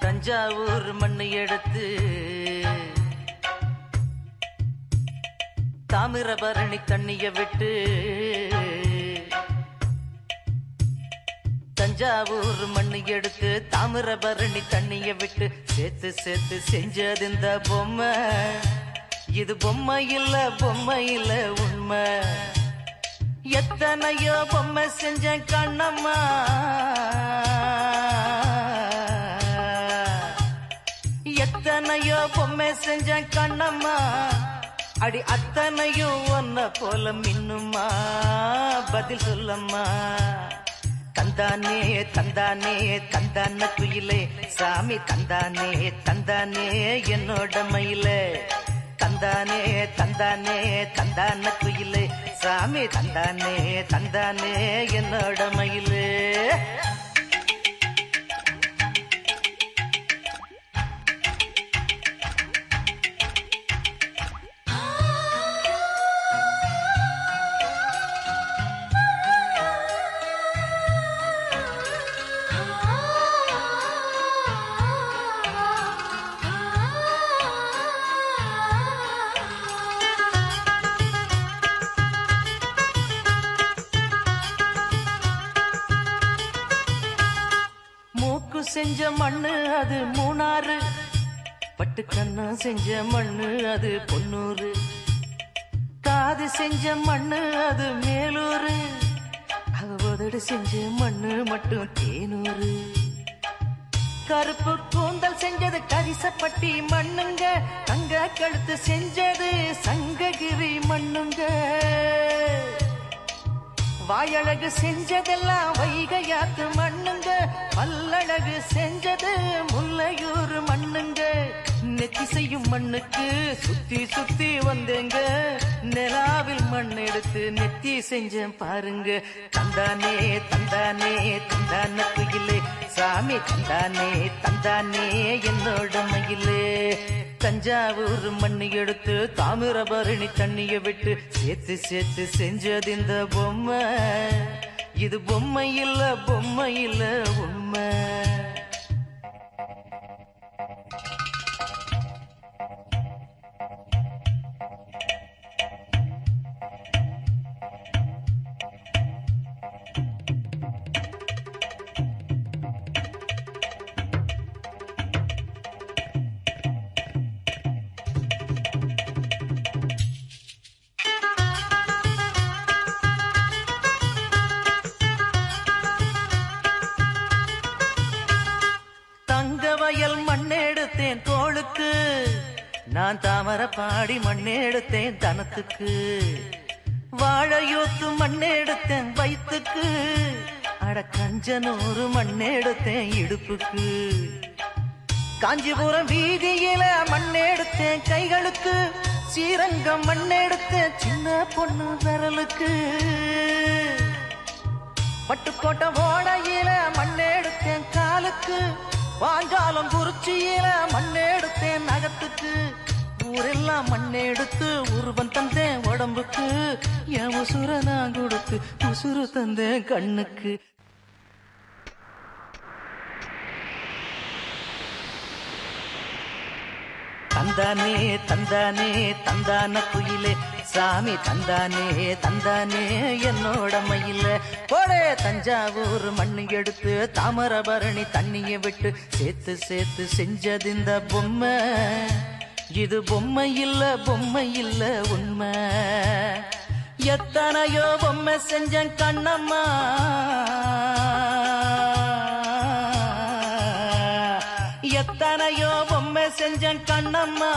தஞ்சாவூர் மண்ணு எடுத்து தாமிரபரணி தண்ணிய விட்டு தஞ்சாவூர் மண்ணு எடுத்து தாமிரபரணி தண்ணிய விட்டு சேர்த்து சேர்த்து செஞ்சது இந்த பொம்மை. இது பொம்மை இல்ல உண்மை. எத்தனையோ பொம்மை செஞ்சேன் கண்ணம்மா, எத்தனையோ பொம்மை செஞ்சேன் கண்ணம்மா. அடி அத்தனையும் ஒன்ன போல மின்னுமா, பதில் சொல்லம்மா. தந்தானே தந்தானே தந்தான குயிலே சாமி, தந்தானே தந்தானே என்னோட மயிலே. தந்தானே தந்தானே தந்தான குயிலே சாமி, தந்தானே தந்தானே என்னோட மயிலே. செஞ்ச மண்ணு அது மூணாறு, பட்டு கண்ணா செஞ்ச மண்ணு அது பொன்னூறு. காது செஞ்ச மண்ணு அது மேலூரு, அவதோடு செஞ்ச மண்ணு மட்டும் தேனூரு. கருப்பு கூந்தல் செஞ்சது கரிசப்பட்டி மண்ணுங்க, தங்க கழுத்து செஞ்சது சங்ககிரி மண்ணுங்க. வாயழகு செஞ்சதெல்லாம் வைகையாத்து மண்ணுங்க, பல்லழகு செஞ்சது முல்லையூர் மண்ணுங்க. நெத்தி செய்யும் மண்ணுக்கு சுத்தி சுத்தி வந்தேங்க, நிலாவில் மண் எடுத்து நெத்தி செஞ்சேன் பாருங்க. தந்தானே தந்தானே தந்தான குயிலே சாமி, தந்தானே தந்தானே என்னோட மயிலே. தஞ்சாவூர் மண்ணு எடுத்து தாமிரபரணி தண்ணிய விட்டு சேர்த்து சேர்த்து செஞ்சது இந்த பொம்மை. இது பொம்மை இல்ல உண்மை. வயல் மண்ணெடுத்தேன் தோளுக்கு, நான் தாமர பாடி மண்ணெடுத்தேன் தனத்துக்கு. வாழையூத்து மண்ணெடுத்தேன் வயிற்றுக்கு, அட கஞ்சனூறு மண்ணெடுத்தேன் இடுப்புக்கு. காஞ்சிபுரம் வீதியில மண்ணெடுத்தேன் கைகளுக்கு, ஸ்ரீரங்கம் மண்ணெடுத்தேன் சின்ன பொண்ணு விரலுக்கு. பட்டுக்கோட்டை ஓடையில மண்ணெடுத்தேன் காலுக்கு, வாஞ்சாலம் குறிச்சியில மண்ணெடுத்தேன் நகத்துக்கு. ஊரெல்லாம் மண்ணெடுத்து உருவம் தந்தேன் உடம்புக்கு, என் உசுர நான் கொடுத்து உசுறு தந்தேன் கண்ணுக்கு. தந்தானே தந்தானே தந்தான குயிலே சாமி, தந்தானே தந்தானே என்னோட மயில. போடே தஞ்சாவூர் மண்ணு எடுத்து தாமிரபரணி தண்ணிய விட்டு சேர்த்து சேர்த்து செஞ்சது இந்த பொம்மை. இது பொம்மை இல்ல உண்மை. எத்தனையோ பொம்மை செஞ்சேன் கண்ணம்மா, எத்தனையோ பொம்மை செஞ்சேன் கண்ணம்மா.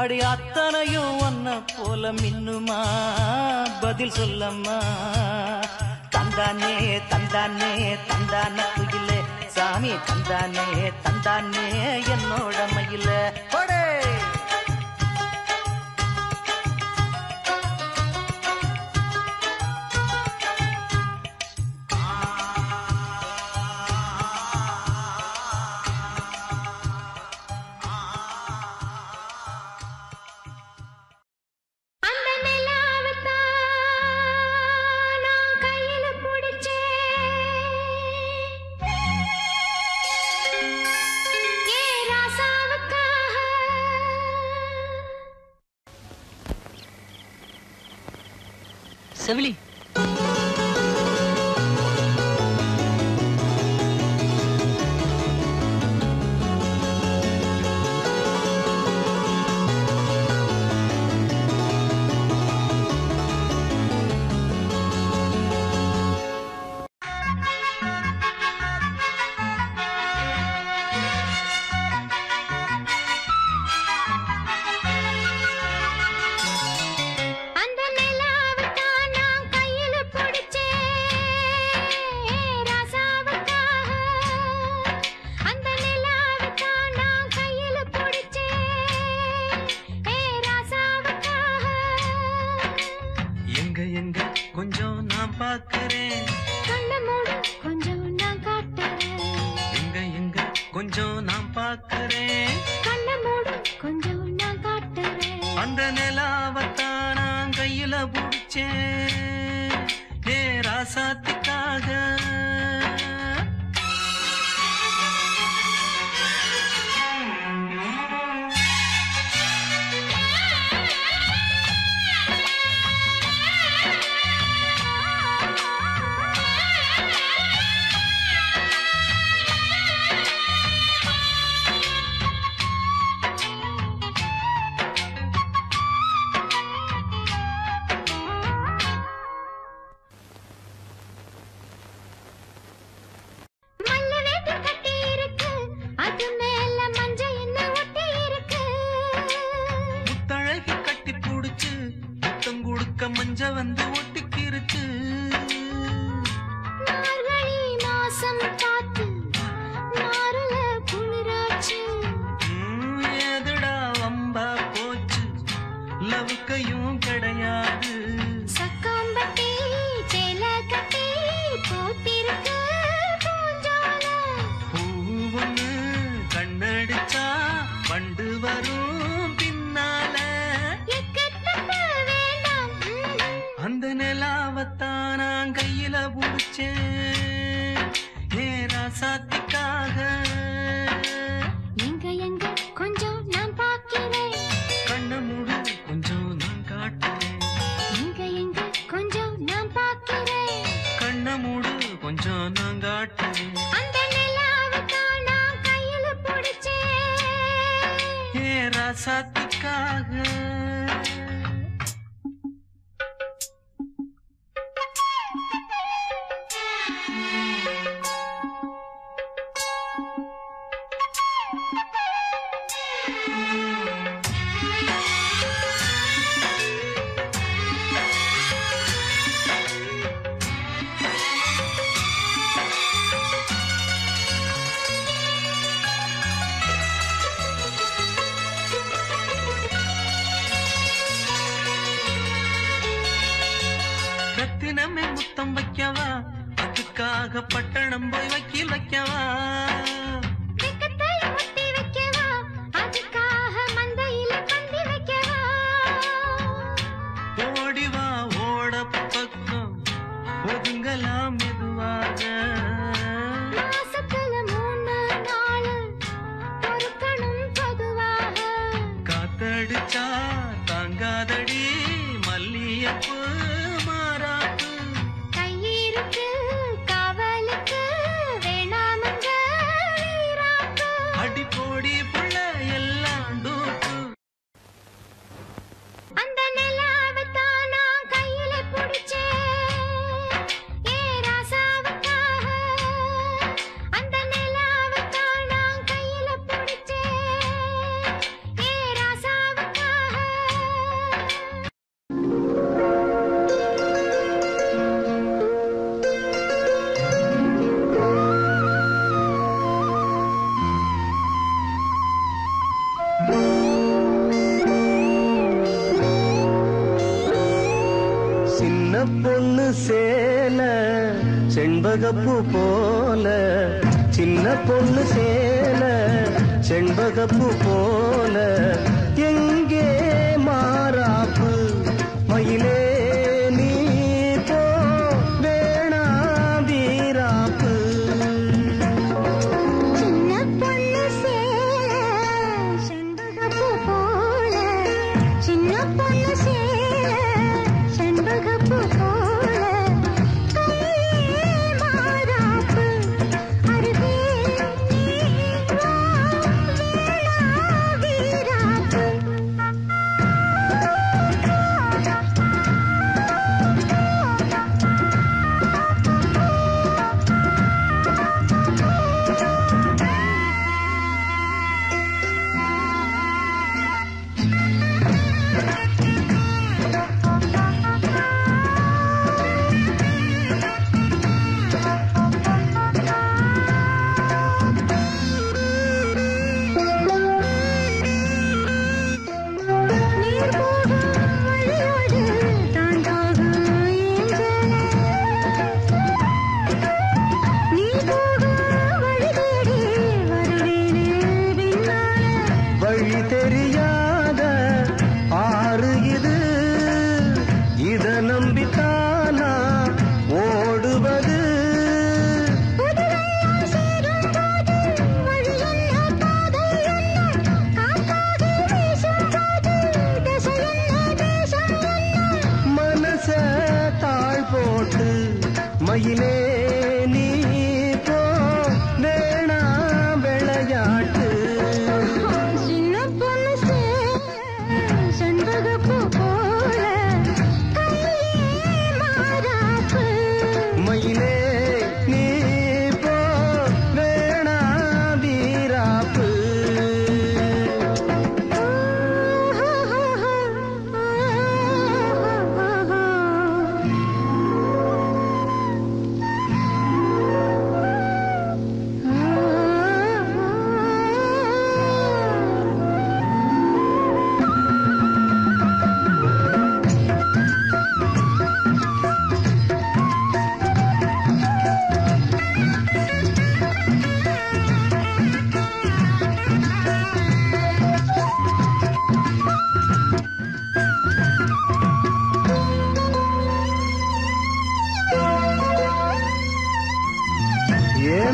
அடி அத்தனையும் ஒன்ன போல மின்னுமா, பதில் சொல்லம்மா. தந்தானே தந்தானே தந்தான குயிலே சாமி, தந்தானே தந்தானே என்னோட மயில. போடே செவிலி பொண்ணு சேல செண்பகப்பூ போல, சின்ன பொண்ணு சேல செண்பகப்பூ போல, எங்கே மாறாப்பு மயிலே நீ போ வேணா வீராப்பு. சின்ன பொண்ணு சேல செண்பகப்பூ போல, சின்ன பொண்ணு சேல செண்பகப்பூ போல.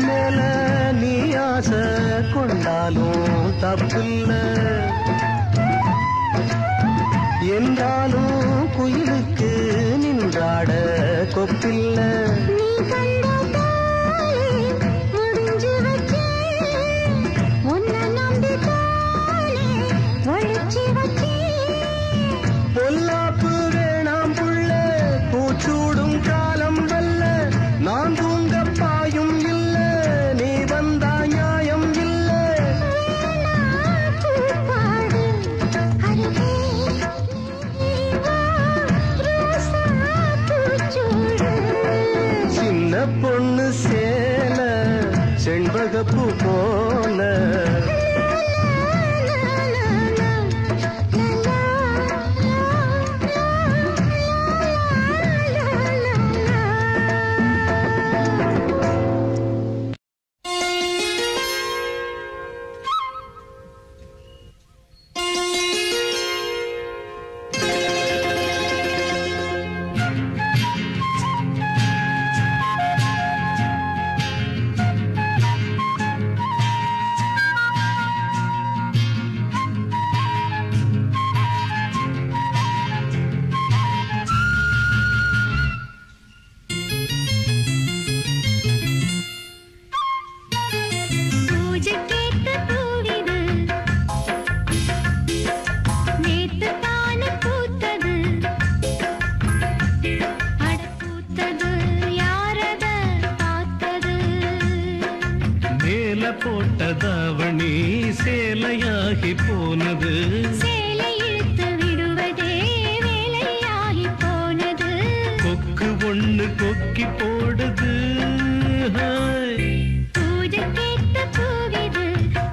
மேல நீ ஆசை கொண்டாலும் தப்பில்ல என்றாலும் குயிலுக்கு நின்றாட கொப்பில்ல நீ கண்ட முடிஞ்சு வச்சே உன்னை நம்பித்தானே ஒழிச்சு வச்சே பொல்லாப்பு வேணாம் புள்ள பூச்சூடும் காலம் வல்ல நான் தூங்க பாயும் இல்ல நீ வந்தா நியாயம் இல்ல பூப்பாடு அருகே ரோசா பூச்சூடு சின்ன பொண்ணு சேல செண்பகப்பூ போல போட்டதாவணி சேலையாகி போனது சேலை இழுத்து விடுவதே வேலையாகி போனது கொக்கு ஒண்ணு கொக்கி போடுது பூஜை கேட்ட பூவிது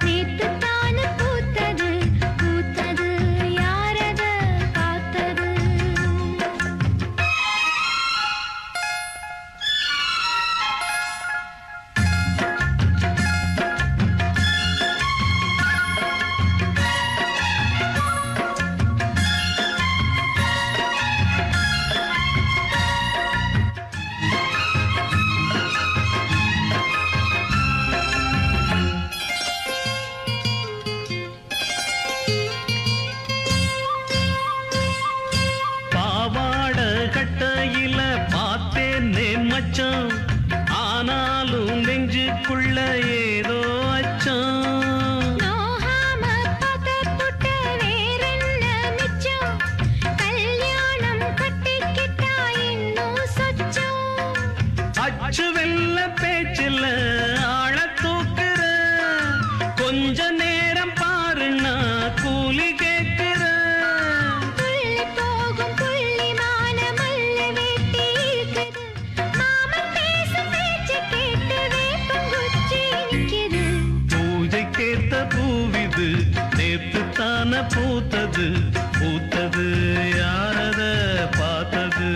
நேத்து தானு பூத்தது பூத்தது யாரத பார்த்தது ஆனாலும் நெஞ்சுக்குள்ள ஏதோ அச்சம் நோகாம பதப்புட்ட வேறென்ன மிச்சம் கல்யாணம் கட்டிக்கிட்டா இன்னும் சொச்சம் அச்சு வெல்ல பேச்சில்ல ஆழ தூக்குற கொஞ்ச நேரம் பாருன்னா கூலி கேட்கிற புள்ளி போகும் புள்ளி மானமல்ல வேட்டி இருக்குது மாமன் பேசும் பேச்சு கேட்டு வேப்பங்குச்சி நிக்குது பூஜைக்கேத்த பூவிது நேத்து தான பூத்தது பூத்தது யாரத பார்த்தது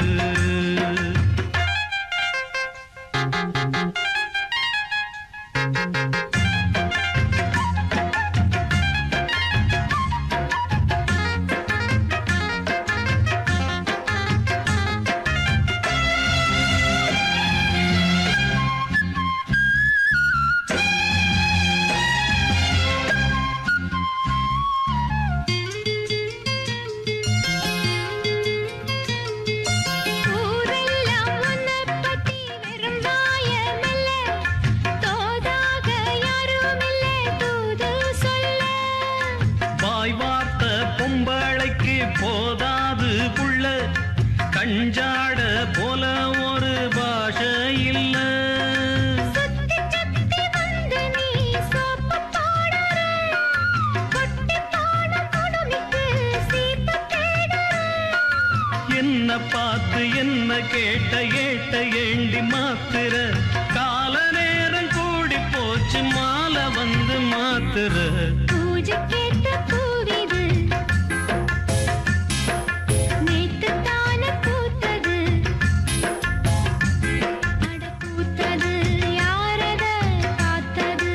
போதாது புள்ள கஞ்சாட போல ஒரு பாஷை இல்ல சுத்தி சுத்தி வந்து நீ சோப்பு போடுற கொட்டி போன குடுமிக்கு சீப்பு தேடுற என்ன பார்த்து என்ன கேட்ட ஏட்ட ஏண்டி மாத்திர கால நேரம் கூடி போச்சு மாலை வந்து மாத்திர பூஜை கேட்ட பூவிது நேத்து தான பூத்தது அட பூத்தது யாரத பார்த்தது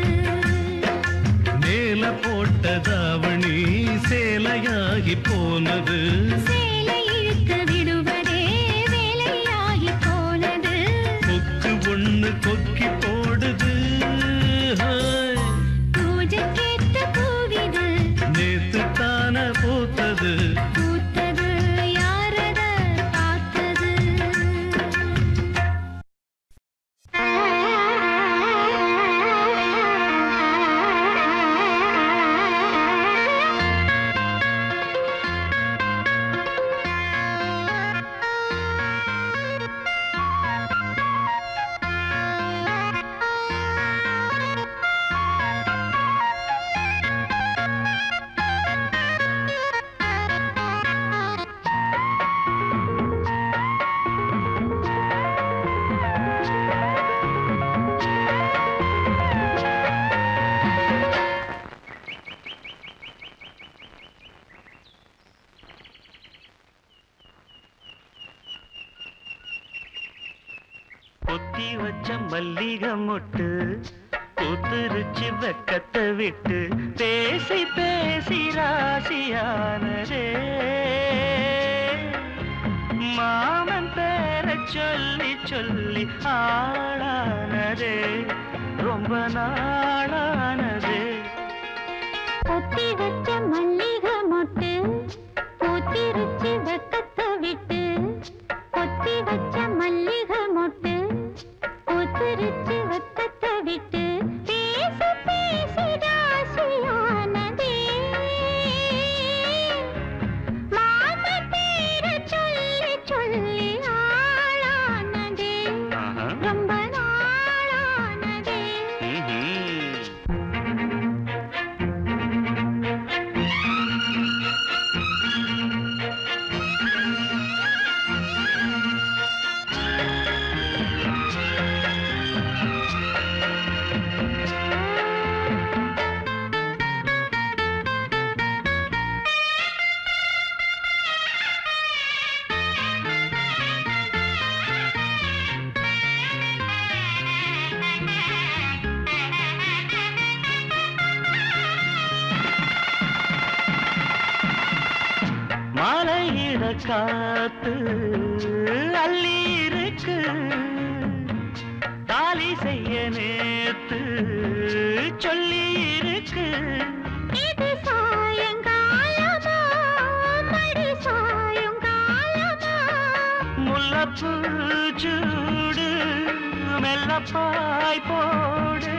மேல போட்டதாவணி சேலையாகி போனது சேலை இழுத்து விடுவதே வேலையாகி போனது கொக்கு ஒண்ணு கொக்கி போடுது மல்லிகை மொட்டு பூத்துருச்சு வெக்கத்தை விட்டு பேசி பேசி ராசியானதே மாமன் பேர சொல்லி சொல்லி ஆளானதே ரொம்ப நாளானதே பொத்தி வச்ச மல்லிகை மொட்டு பூத்திருச்சு வெக்கத்தை விட்டு பொத்தி வச்ச மல்லிகை மொட்டு பூத்திருச்சு வெக்கத்தை விட்டு பேசி பேசி ராசியானதே மாமா பேர சொல்லி சொல்லி ஆளானதே ரொம்ப நாளானதே மாலையிட காத்து அள்ளி இருக்கு தாலி செய்ய நேத்து சொல்லி இருக்கு இது சாயங்காலமா மடி சாயங்காலமா முல்லப்பூ சூடு மெல்லப்பாய் போடு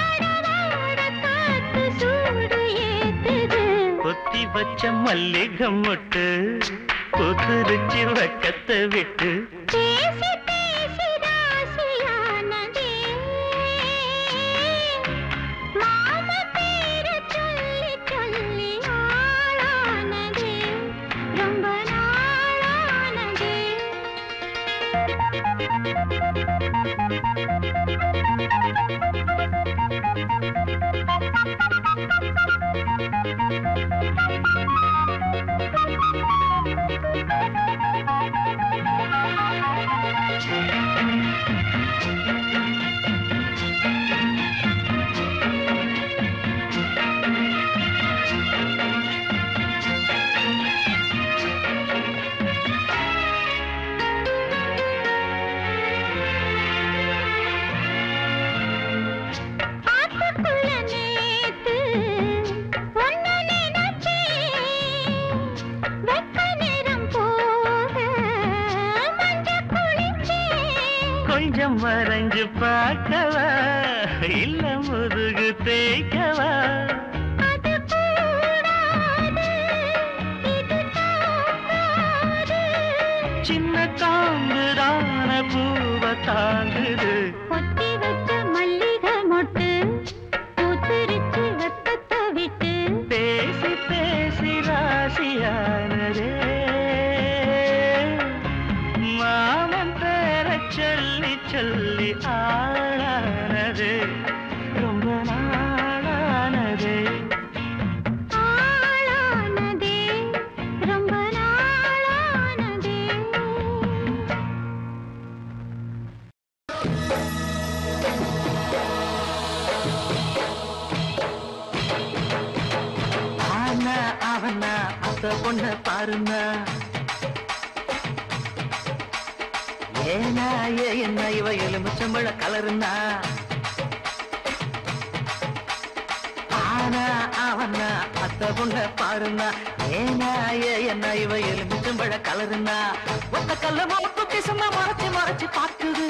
அடவாட காத்து சூடு ஏத்துது கொத்தி வச்ச மல்லிகை மொட்டு பூத்துருச்சு வெக்கத்தை விட்டு பேசி பேசி ராசியானதே மாமா பேர சொல்லி சொல்லி ஆளானதே ரொம்ப நாளானதே ஆத்துக்குள்ள நேத்து ஒன்னு நினைச்சேன் வெக்க நேரம் போக மஞ்ச குளிச்சேன் கொஞ்சம் மறைஞ்சு பார்க்கவா இல்ல முதுகு தேய்க்கவா அது கூடாது இது தாங்காது சின்ன காம்புதான பூவ தாங்குது பொத்தி வச்ச மல்லிகை மொட்டு பூத்திருச்சு வெக்கத்தை விட்டு பேசி பேசி ராசியானதே மாமன் பேர சொல்லி சொல்லி ஆளானதே ரொம்ப நாளானதே ஆளானதே ரொம்ப நாளானதே ஆனா அவனா அத்த பொண்ண பாருங்க ஏனா என்ன இவ எலுமிச்சம்பழ கலருனா ஆனா அவனா அத்த பொண்ண பாருங்க ஏனா என்ன இவ எலுமிச்சம்பழ கலருனா ஒத்த கல்ல மூக்கு சும்மா மறைச்சு மறைச்சு பாக்குது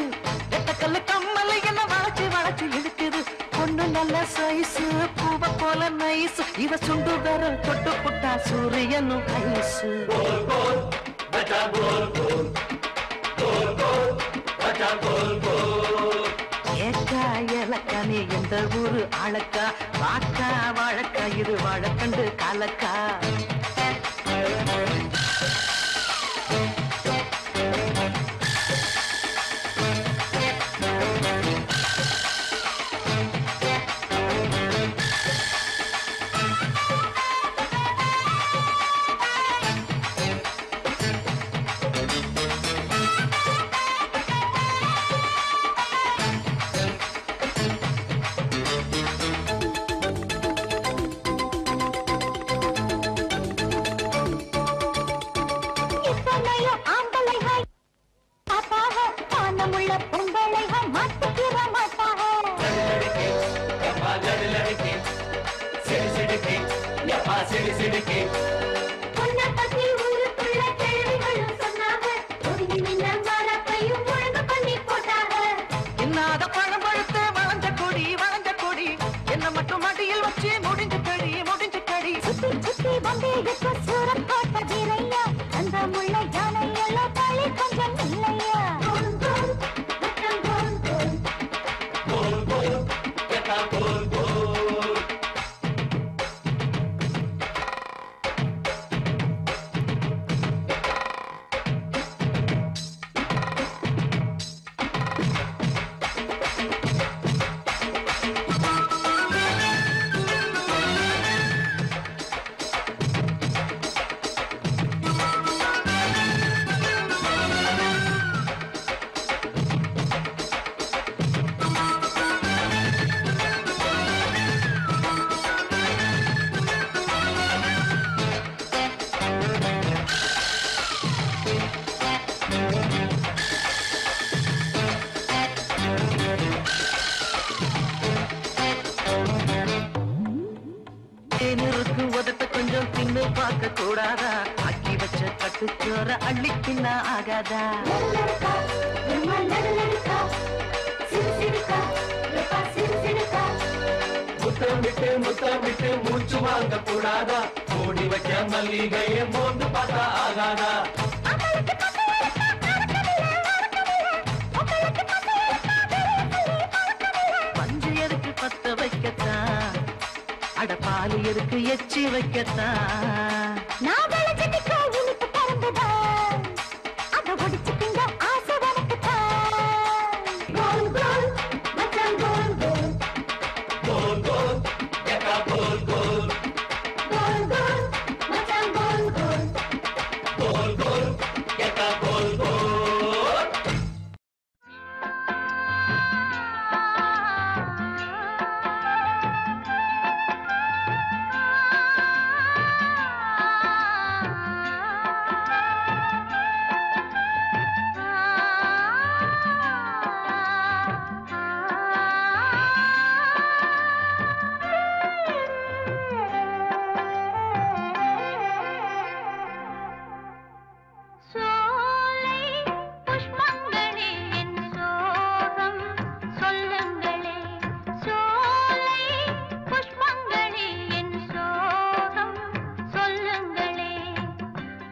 எத்த கல்லு கம்மல என்ன வளைச்சு வளைச்சு இழுக்குது பொண்ணு நல்ல சைஸு பூவ போல நைஸ் இவ சுண்டு வர தொட்டு புட்டா சூரியனும் ஐசு ஏக்கா ஏலக்கா நீ எந்த ஊரு ஆளக்கா வாக்கா வாழக்கா இது வாழக்கண்டு காலக்கா சிரிக்கே உன்னை பத்தி ஊருக்குள்ள கேள்விகளும் சொன்னாங்க ஒதுங்கி நின்ன மரப்பையும் ஒழுங்கு பண்ணி போட்டாங்க இன்னாத பழம் பழுத்து வளர்ந்த கொடி என்ன மட்டும் அடியில் வச்சு முடிஞ்சு கடி சுத்தி சுத்தி வந்தேக்கு சூரம் போட்ட வீரையா அந்த முல்லை யானை எல்லாம் தள்ளி கொஞ்சம் இல்லையா கோல் கோல் கேட்டா கோல் கோல் தேனிருக்கு உதட்ட கொஞ்சம் தின்னு பார்க்க கூடாதா ஆக்கி வச்ச கட்டுச்சோற அள்ளிக்கின்ன ஆகாதா முத்தமிட்டு மூச்சு வாங்க கூடாதா மூடி வச்ச மல்லிகையை மோந்து பார்த்தா ஆகாதா பஞ்சு எதுக்கு பத்த வைக்கத்தான் அட பாலு எதுக்கு எச்சி வைக்கத்தான் நான் வளர்ச்சிக்கு இனிப்பு பறந்துதான் அதை ஒடிச்சுக்கிங்க ஆசை வனக்குத்தான் கோல் கோல் மச்சான் கோல் கோல் கோல் கோல் கேட்டா கோல் கோல் கோல் கோல் மச்சான் கோல் கோல் கோல் கோல் கேட்டா கோல் கோல் சோலை புஷ்பங்களே என் சோகம் சொல்லுங்களே சோலை புஷ்பங்களே என் சோகம் சொல்லுங்களே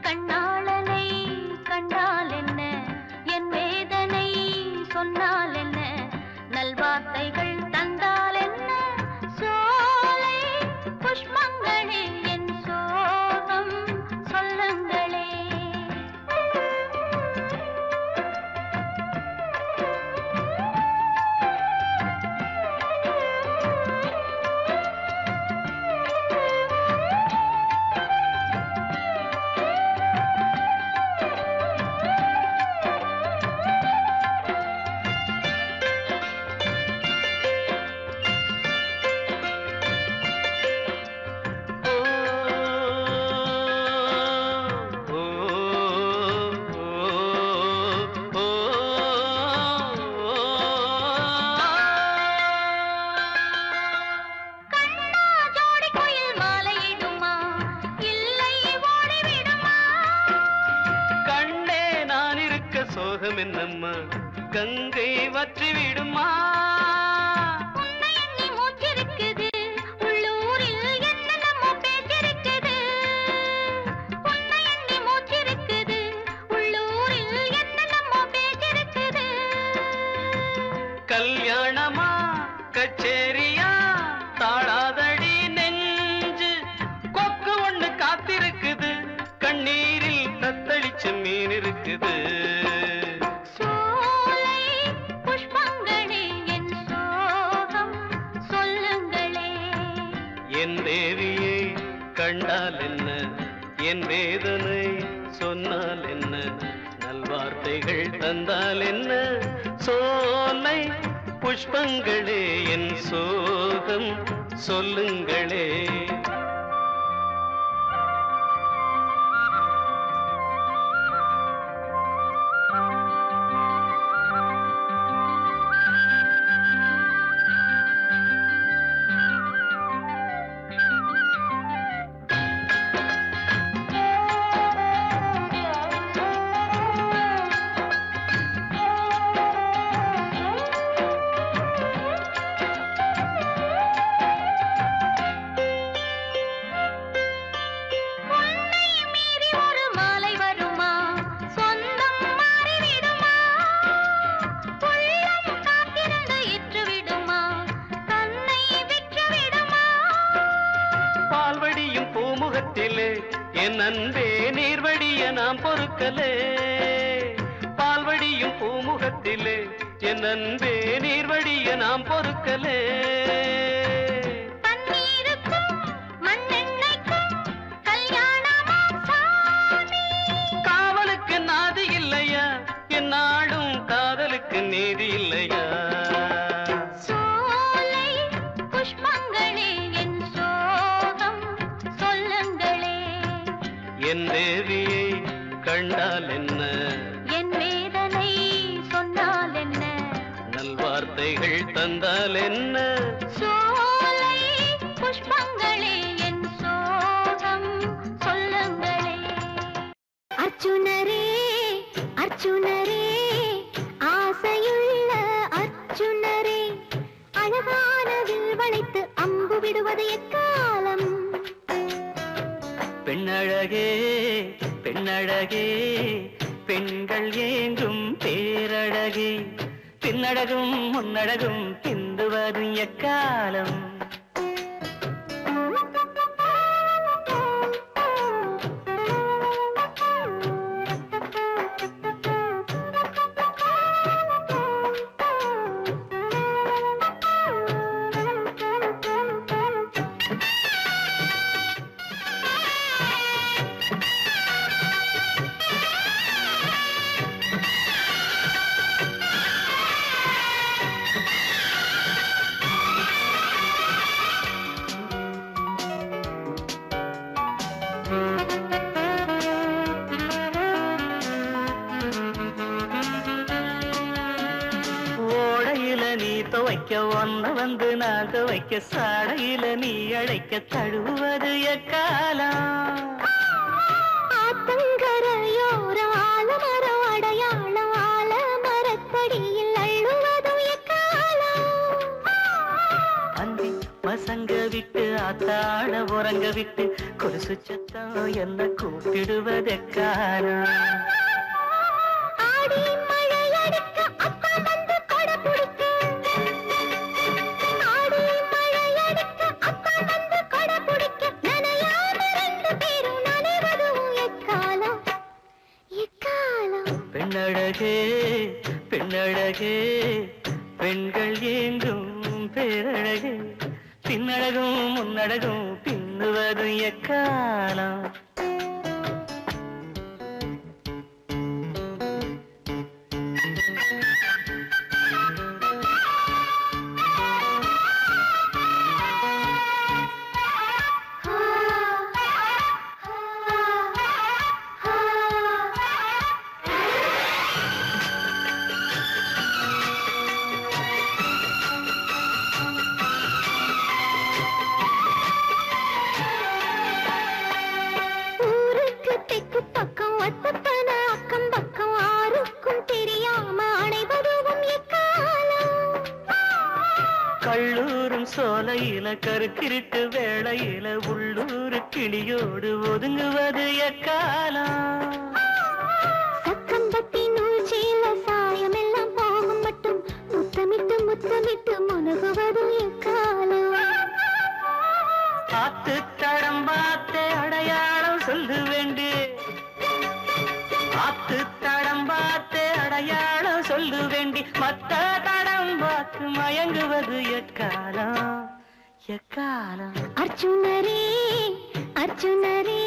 கண்ணாளனை கண்டால் என்ன என் வேதனை சொன்னால் என்ன நல்வார்த்தைகள் தந்தால் என்ன சோலை புஷ்பங்களே என் சோகம் சொல்லுங்களே சோகம் என்னம்மா கங்கை வற்றி விடுமா உன்னை எண்ணி மூச்சிருக்குது உள்ளூரில் என்னென்னமோ பேச்சிருக்குது உன்னை எண்ணி மூச்சிருக்குது உள்ளூரில் என்னென்னமோ பேச்சிருக்குது கல்யாணமா கச்சேரியா தாழாதடி நெஞ்சு கொக்கு ஒண்ணு காத்திருக்குது கண்ணீரில் தத்தளிச்ச மீன் இருக்குது சோலை புஷ்பங்களே என் சோகம் சொல்லுங்களே என் தேவியை கண்டால் என்ன என் வேதனை சொன்னால் என்ன நல்வார்த்தைகள் தந்தால் என்ன சோலை புஷ்பங்களே என் சோகம் சொல்லுங்களே என் அன்பே நீர்வடிய நாம் பொறுக்கலே பால்வடியும் பூமுகத்திலே என் அன்பே நீர்வடிய நாம் பொறுக்கலே காவலுக்கு நாதி இல்லையா என் நாடும் காதலுக்கு நீதி இல்லையா என் தேவியை கண்டால் என்ன என் வேதனை சொன்னால் என்ன நல்வார்த்தைகள் தந்தால் என்ன சோலை புஷ்பங்களே என் சோகம் சொல்லுங்களே அர்ஜுனரே அர்ஜுனரே ஆசையுள்ள அர்ஜுனரே அழகானதில் வளைத்து அம்பு விடுவது எக்காலம் பெண்ணழகே பெண்ணழகே பெண்கள் ஏங்கும் பேரழகே பின்னழகும் முன்னழகும் பிந்துவதும் எக்காலம் ஒன்ன வந்து நாக வைக்க சாடையில நீ அழைக்க தழுவது எக்காலம் ஆத்தங்கரையோர ஆலமரம் அடையாளம் ஆலமரத்தடியில் அள்ளுவதும் எக்காலம் அந்தி பசங்க விட்டு ஆத்தாட உறங்க விட்டு கொலுசு சத்தம் என்ன கூப்பிடுவது எக்காலம் பெண்ணழகே பெண்ணழகே பெண்கள் ஏங்கும் பேரழகே பின்னழகும் முன்னழகும் பின்னுவதும் எக்காலம் கள்ளூரும் சோலையில கருக்கிருட்டு வேளையில உள்ளூர் கிளியோடு ஒதுங்குவது எக்காலம் சக்கம்பத்தி நூச்சில சாயம் எல்லாம் போகும் மட்டும் முத்தமிட்டு முத்தமிட்டு முனகுவது எக்காலம் பார்த்து தடம் பார்த்து அடையாளம் சொல்லு வேண்டு பார்த்து தடம் பார்த்து அடையாளம் சொல்லு வேண்டி மத்த தடம் பார்த்து மயங்குவது எக்காலம் எக்காலம் அர்ஜுனரே அர்ஜுனரே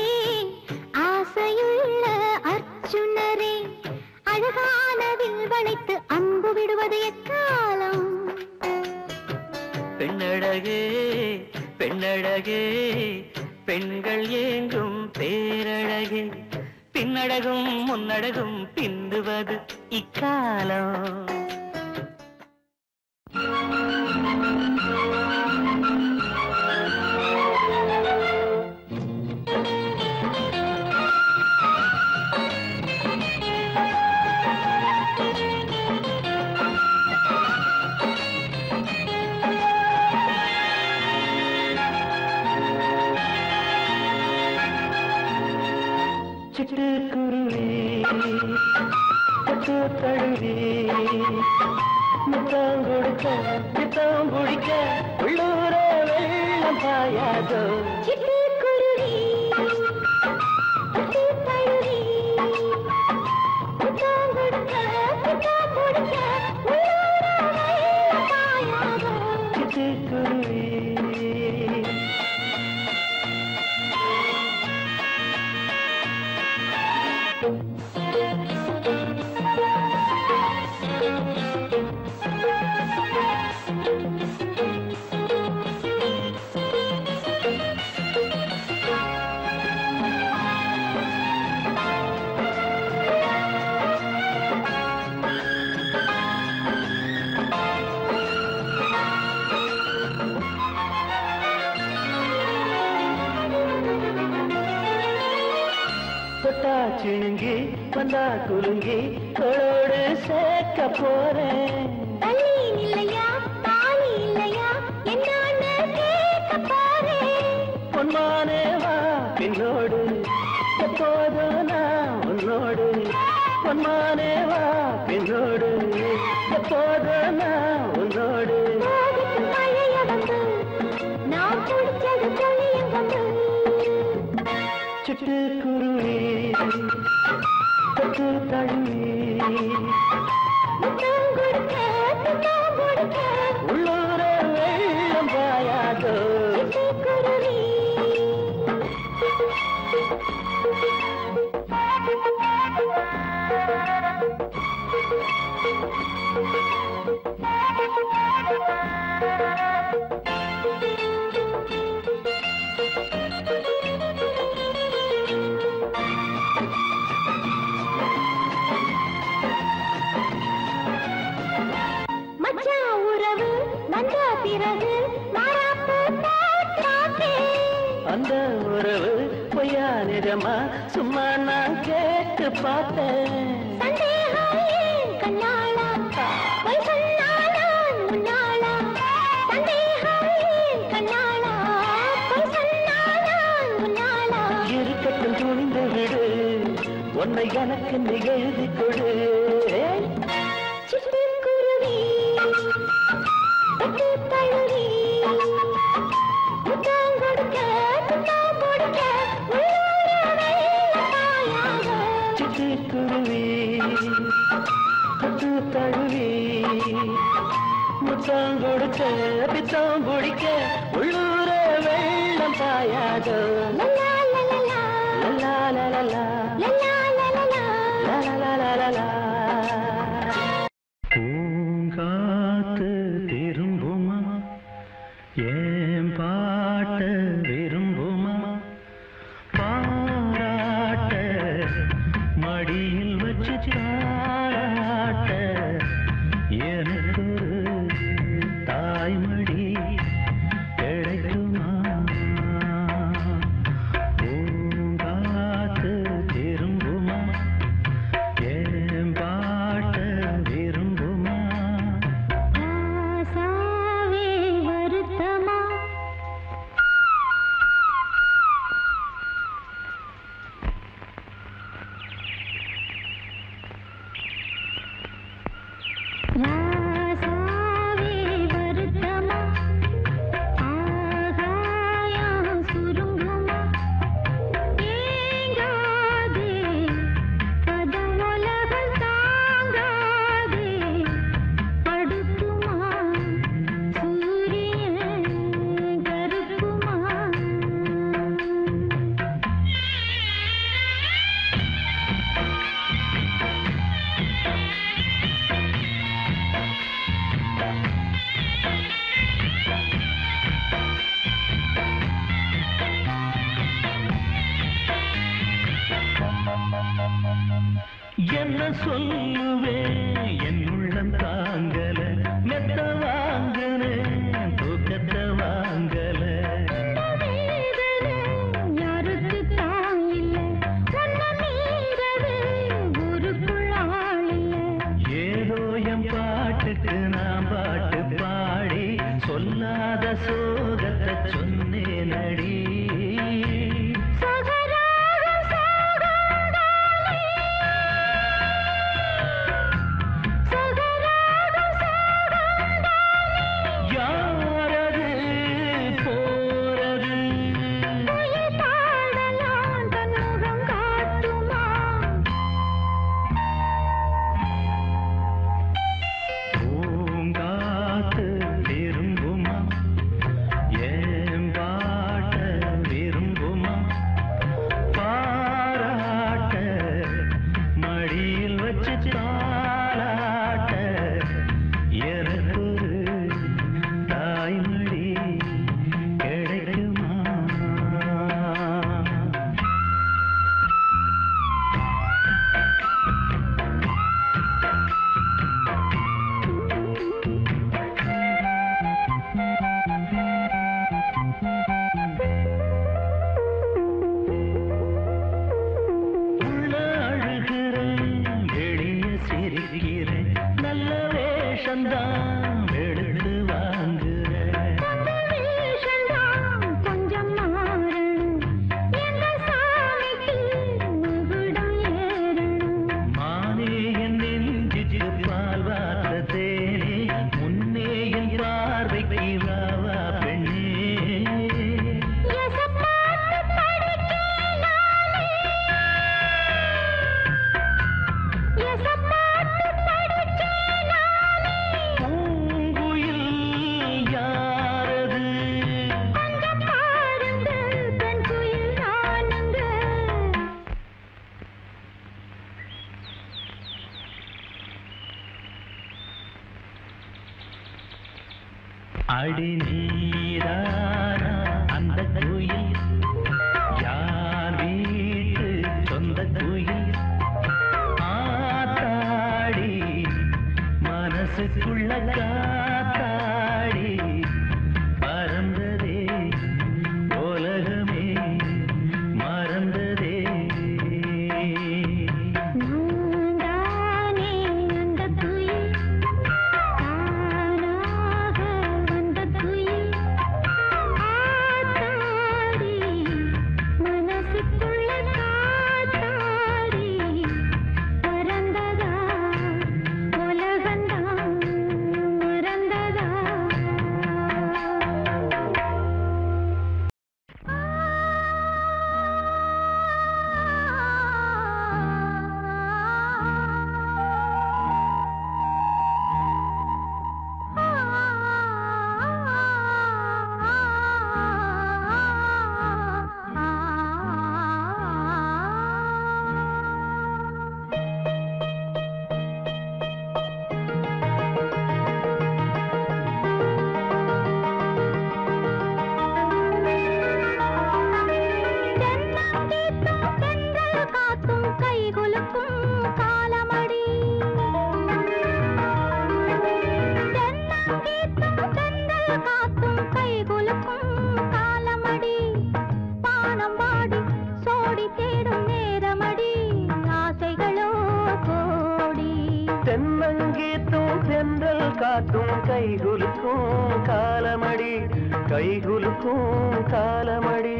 ஆசையுள்ள அர்ஜுனரே அழகானதில் வளைத்து அம்பு விடுவது எக்காலம் பெண்ணழகே பெண்ணழகே பெண்கள் ஏங்கும் பேரழகே பின்னழகும் முன்னழகும் பிந்துவது இக்காலம் சிட்டுக்குருவி தழுவி முத்தம் கொடுக்க சித்தம் பிடிக்க உள்ளூர வெள்ளம் பாயாதோ சிட்டுக்குருவி வந்தா குலுங்கி தோளோடு சேர்க்க போறேன். தள்ளி இல்லையா தாலி இல்லையா என்னன்னு கேட்க போறேன். பொன்மானே வா பின்னோடு எப்போதும் நான் உன்னோடு. பொன்மானே வா பின்னோடு எப்போதும் நான் உன்னோடு. மழைய வந்து நான் குடிச்சது பொழியும் வந்து சிட்டுக்குருவி தொட்டு தழுவி முத்தம் கொடுக்க முத்தம் கொடுக்க உள்ளூர வெள்ளம் பாயாதோ. சிட்டுக்குருவி மச்சான் உறவு வந்த பிறகு மாறாப்பு பார்த்தேன். அந்த உறவு பொய்யா நிஜமா சும்மா நான் கேட்டு பார்த்தேன். சந்தேகம் ஏன் கண்ணாளா பொய் சொன்னாளா முன்னாளா. சந்தேகம் ஏன் கண்ணாளா பொய் சொன்னாளா முன்னாளா. இருக்கட்டும் துணிந்து விடு உன்னை எனக்கு நீ எழுதி கொடு. சிட்டுக்குருவி தொட்டு தழுவி முத்தம் கொடுக்க முத்தம் கொடுக்க உள்ளூர வெள்ளப்பாயாக. சிட்டுக்குருவி தொட்டு தழுவி முத்தம் கொடுக்க பித்தம் பிடிக்க உள்ளூர வெள்ளம் பாயாதோ. லலா லலலா லலா லலலா லலா லலலா லலலா. பூங்காத்து திரும்புமா ஏன் பாட்ட விரும்புமா பாராட்ட மடியில் வச்சு தாராட்ட எனக்கு தாய்மடி கிடைக்குமா. பூங்காத்து திரும்புமா ஏன் பாட்ட விரும்புமா. ஆசாவே வருத்தமா ராசாவே வருத்தமா ஆகாயம் சுருங்குமா. ஏங்காதே பதம் உலகம் தாங்காதே படுக்குமா சூரியன் கருக்குமா. என்ன சொல்லுவேன் என் உள்ளம் தாங்கல மெத்த வாங்கல தூக்கத்தை வாங்கல. வேதனை யாருக்கு தான் இல்லை உன்னை மீறவே ஊருக்குள் ஆள் இல்லை. ஏதோ என் பாட்டுக்கு நான் பாட்டு பாடி சொல்லாத சோகத்தை சொன்னேன் அடி. சகராகம் சகராகம் யாரது போறது உயிர் பாடலாம் தன் முகம் காட்டுமா. பூங்காத்து திரும்புமா ஏன் பாட்ட விரும்புமா பாராட்ட மடியில் வச்சு தாளாட்ட எனக்கு அடி நீரானா அந்த குயில் யார் வீட்டு சொந்த குயில் ஆத்தாடி மனசுக்குள்ள காத்தாடி பறந்ததே உலகமே மறந்ததே கைகுலுக்கும் காலமடி கைகுலுக்கும் காலமடி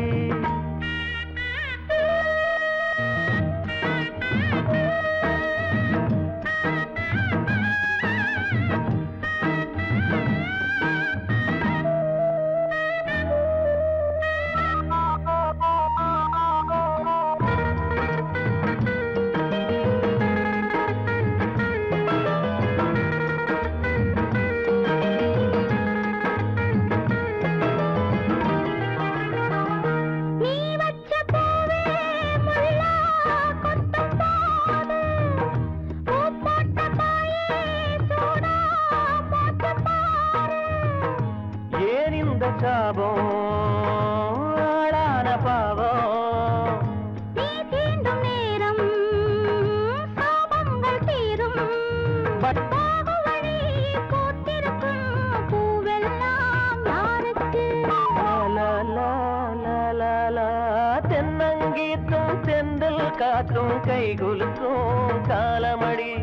கைகுலுக்கும் காலமடி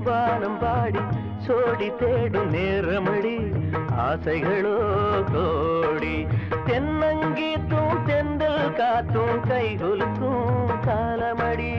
வானம் பாடி சோடி தேடும் நேரமடி ஆசைகளோ கோடி தென்னங்கீத்தும் தென்றல் காத்தும் கைகுலுக்கும் காலமடி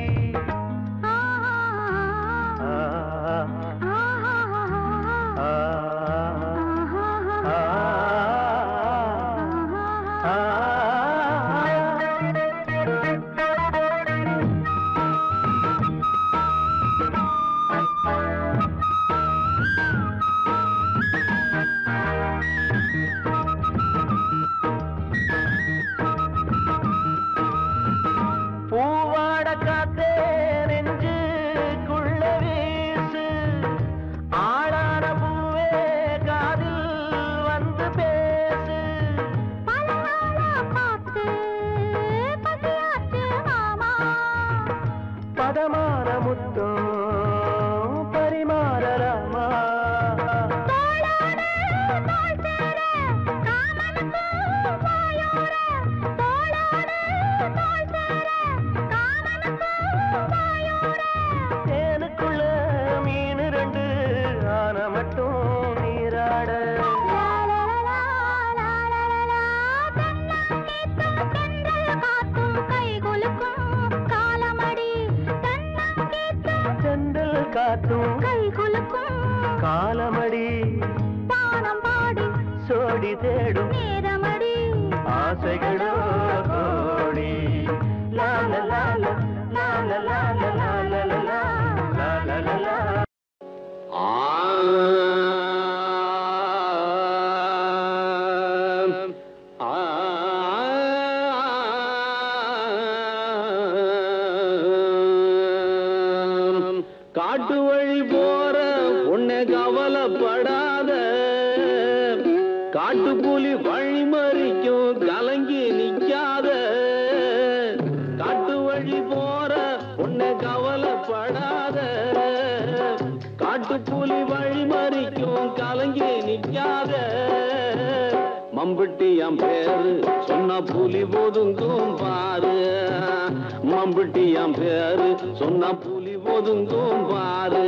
காலமடி பானம் பாடி சோடி தேடும் நேரமடி ஆசைகளோ கோடி லால லால லால லால லால லால லால காட்டு வழி போற உன்னை கவலைப்படாத காட்டுப்புலி வழிமறிக்கும் கலங்கி நிக்காத காட்டு வழி போற உன்னை கவலைப்படாத காட்டுப்புலி வழிமறிக்கும் கலங்கி நிக்காத மம்பட்டியாம் பேரு சொன்ன புலி ஒதுங்கும் பாரு மம்பட்டியாம் பேரு சொன்ன புலி ஒதுங்கும் பாரு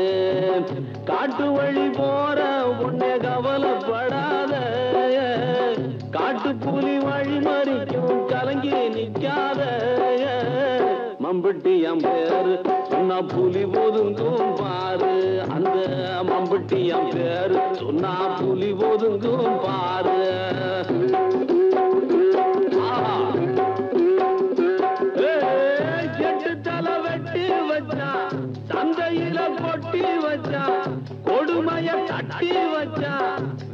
காட்டு வழி போற உன்னை கவலைப்படாத காட்டு புலி வழி மறிக்கும் கலங்கி நிக்காத மம்பட்டியாம் பேரு சொன்னா புலி ஒதுங்கும் பாரு அந்த மம்பட்டியாம் பேரு சொன்னா புலி ஒதுங்கும் பாரு எட்டு தலை வெட்டி வச்சா சந்தையில கொட்டி வச்சா கொடுமைய தட்டி வச்சா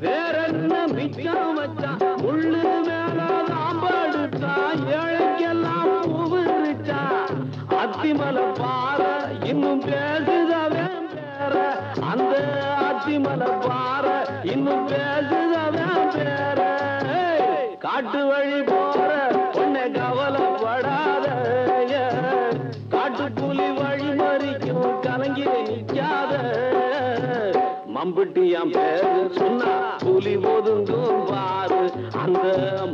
வேற என்ன மிச்சம் வச்சா முள்ளு மேல தாம்படுத்தா ஏழைக்கெல்லாம் பூவிருச்சா அத்திமலை பாறை இன்னும் பேசுதவே பேர அந்த அத்திமலை பாறை இன்னும் பேசுதவே பேர காட்டு வழி போற உன்னை கவலைப்படாத காட்டு புலி வழி மறிக்கும் கலங்கி நிக்காத மம்பட்டியாம் பேரு சொன்னா புலி ஒதுங்கும் பாரு அந்த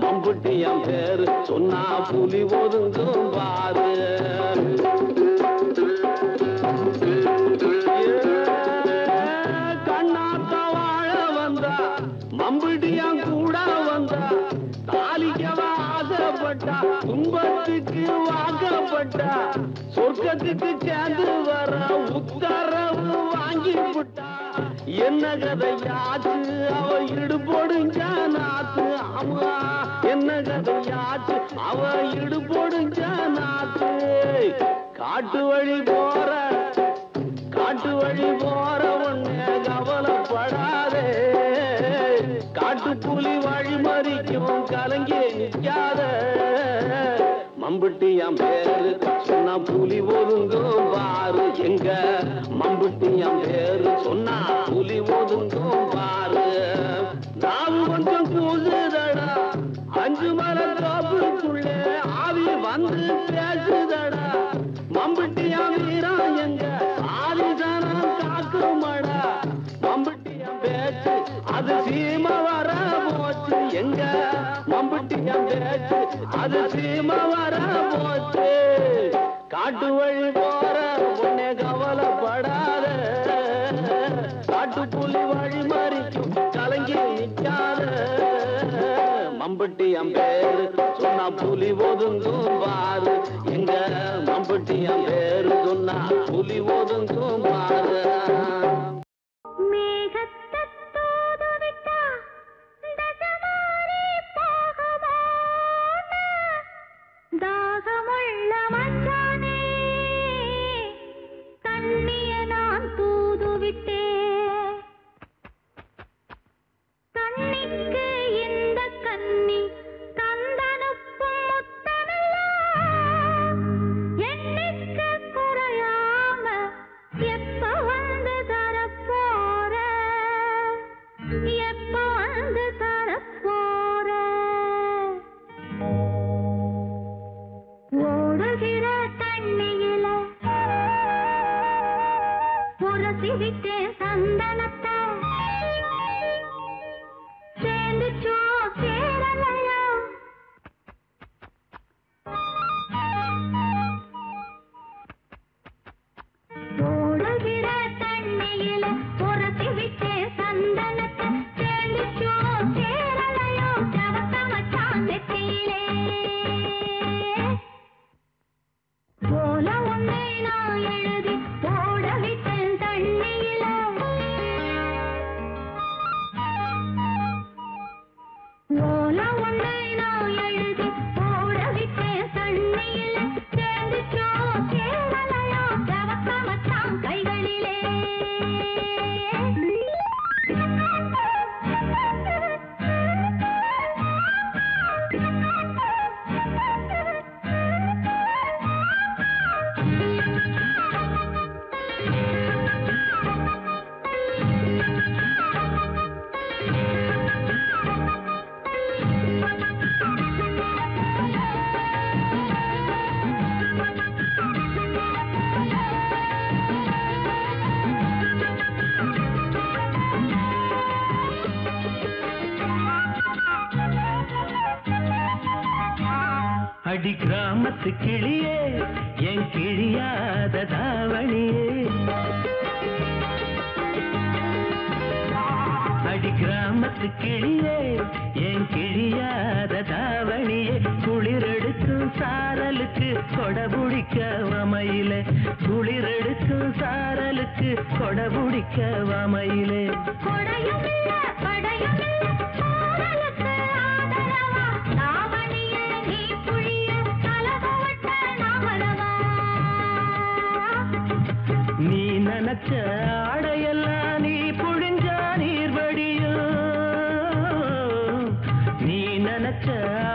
மம்பட்டியாம் பேரு சொன்னா புலி ஒதுங்கும் பாரு கண்ணாத்த வாழ வந்தா மம்பட்டியாம் கூட வந்தா தாலிக்கவ ஆசைப்பட்டா துன்பத்துக்கு வாக்கப்பட்டா சொர்க்கத்துக்கு சேர்ந்து வர உத்தரவு வாங்கி விட்டா என்ன கதையாச்சு அவ இடுபொடுஞ்ச நாத்து ஆமா என்ன கதையாச்சு அவ இடுபொடுஞ்ச நாத்து காட்டு வழி போற உன்னை கவலைப்படாதே காட்டு புலி வழி மறிக்கும் கலங்கி நிக்காத மம்பட்டியாம் பேரு சொன்னா புலி ஒதுங்கும் பாரு எங்க மம்பட்டியாம் பேரு சொன்னா புலி ஒதுங்கும் பாரு நாவு கொஞ்சம் கூசுதடா அஞ்சு மர தோப்புக்குள்ளே ஆவி வந்து பேசுதடா மம்பட்டியாம் வீரா எங்க ஆதிதானம் காக்குமடா மம்பட்டியாம் பேச்சு அது சீம வர போச்சு எங்க மம்பட்டியாம் பேச்சு அது சீம வர போச்சு காட்டு வழி போற உன்னை கவலைப்படாத காட்டு புலி வழி மறிக்கும் கலங்கி நிக்காத மம்பட்டியாம் பேரு சொன்னா புலி ஒதுங்கும் பாரு எங்க மம்பட்டியாம் பேரு சொன்னா புலி ஒதுங்கும் பாரு தாகமுள்ள மச்சானே கண்ணிய நான் தூதுவிட்டே கண்ணிக்கு இந்த கண்ணி தந்தனுப்பும் முத்தமெல்லாம் எண்ணிக்க குறையாம எப்ப அடி கிராமத்து கிளியே என் கிழியாத தாவணியே அடி கிராமத்து கிளியே என் கிழியாத தாவணியே குளிரெடுக்கும் சாரலுக்கு கொடபுடிக்க வமையிலே குளிரெடுக்கும் சாரலுக்கு கொடபுடிக்க வமையிலே நீ நினைச்ச ஆடையெல்லாம் நீ புழிஞ்சா நீர் வடியும் நீ நினைச்ச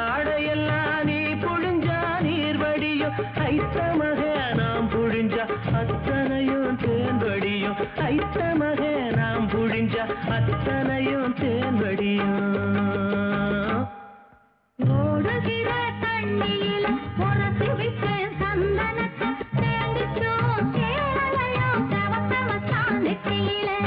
ஆடையெல்லாம் நீ புழிஞ்சா நீர் வடியும் ஐத்தமக நாம் புழிஞ்சா அத்தனையும் தேன் வடியும் ஐத்தமக நாம் புழிஞ்சா அத்தனையும் தேன் வடியும் ஓடுகிற தண்ணியில் உரசி விட்டு சந்தனத்தை சேர்ந்துச்சோம் கேரளையோ தவத்தமத்தான் நெற்றியிலே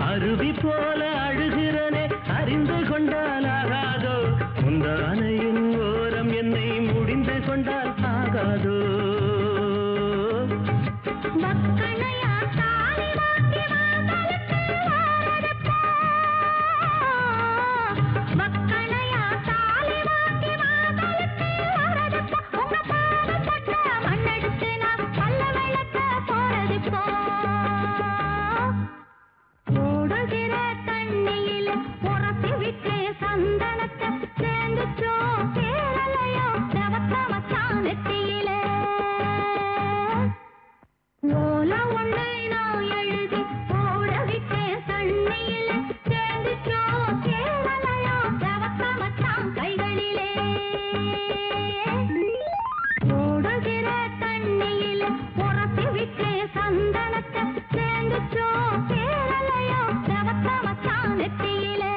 அருவி போல அழுகிறனே அறிந்து கொண்டால் ஆகாதோ முந்தானையின் ஓரம் என்னை முடிந்து கொண்டால் ஆகாதோ ஓடுகிற தண்ணியில் உரசி விட்டு சந்தனத்தை சேர்ந்துச்சோம் கேரளையோ தவத்தமத்தான் நெற்றியிலே ஓல ஒன்றை நான் எழுதி ஓட விட்டேன் தண்ணியில் சேர்ந்துச்சோம் கேரளையோ தவத்தமத்தான் கைகளிலே ஓடுகிற தண்ணியில் உரசி விட்டு சந்தனத்தை சேர்ந்துச்சோம் கேரளையோ தவத்தமத்தான் நெற்றியிலே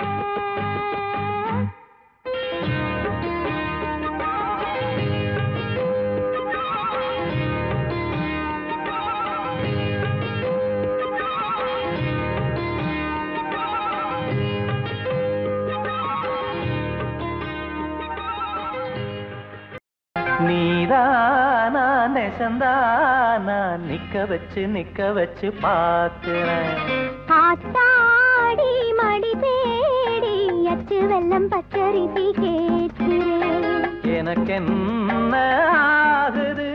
நீதானா நெசந்தானா நிக்க வச்சு பார்க்கிறேன் ஆத்தாடி மடி தேடி அச்சு வெள்ளம் பச்சரிசி கேட்கிறேன் எனக்கென்ன ஆகுது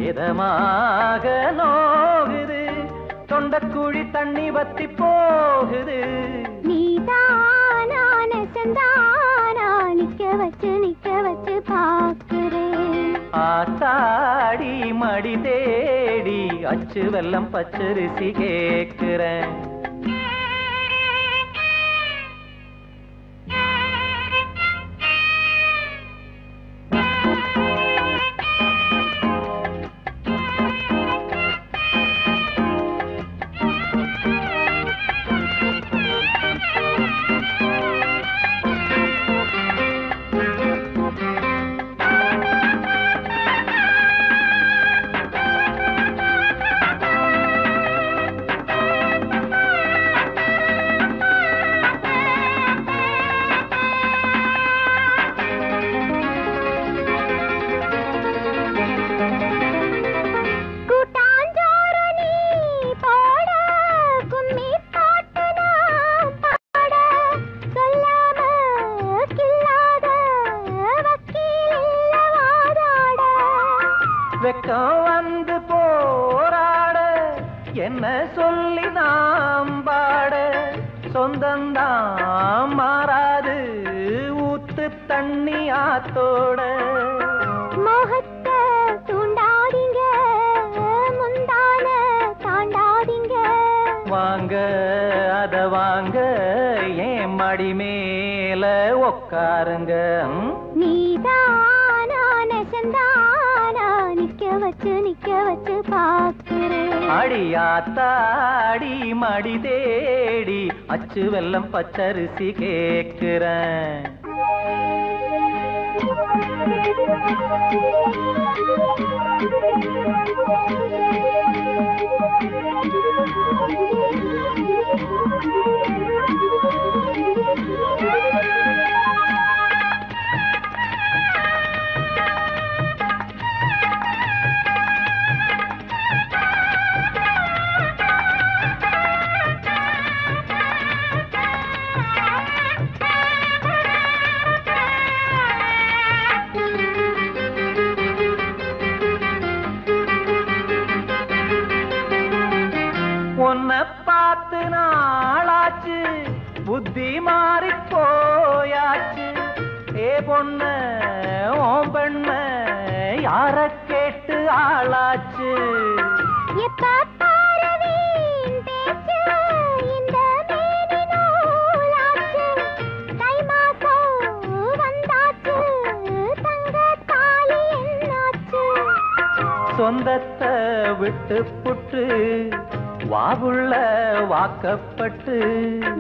இதமாக நோகுது தொண்டக்குழி தண்ணி வத்தி போகுது நீதானா நெசந்தானா நிக்க வச்சு பார்க்கிறேன் ஆத்தாடி மடி தேடி அச்சு வெள்ளம் பச்சரிசி கேட்கிறேன் வெக்கம் வந்து போராட என்ன சொல்லி நாம் பாட சொந்தந்தான் மாறாது ஊத்து தண்ணி ஆத்தோட மோகத்தை தூண்டாதி உக்காருங்க. நீதானா நெசந்தானா நிக்க வச்சு பாக்குறேன். அடியாத்தாடி மடி தேடி அச்சு வெல்லம் பச்சரிசி கேக்குறேன். உன்னை பார்த்து நாளாச்சு புத்தி மாறி போயாச்சு. ஏ பொண்ண ஓம் பெண்ண யார கேட்டு ஆளாச்சு. சொந்தத்தை விட்டு புட்டு வாவுள்ள வாக்கப்பட்டு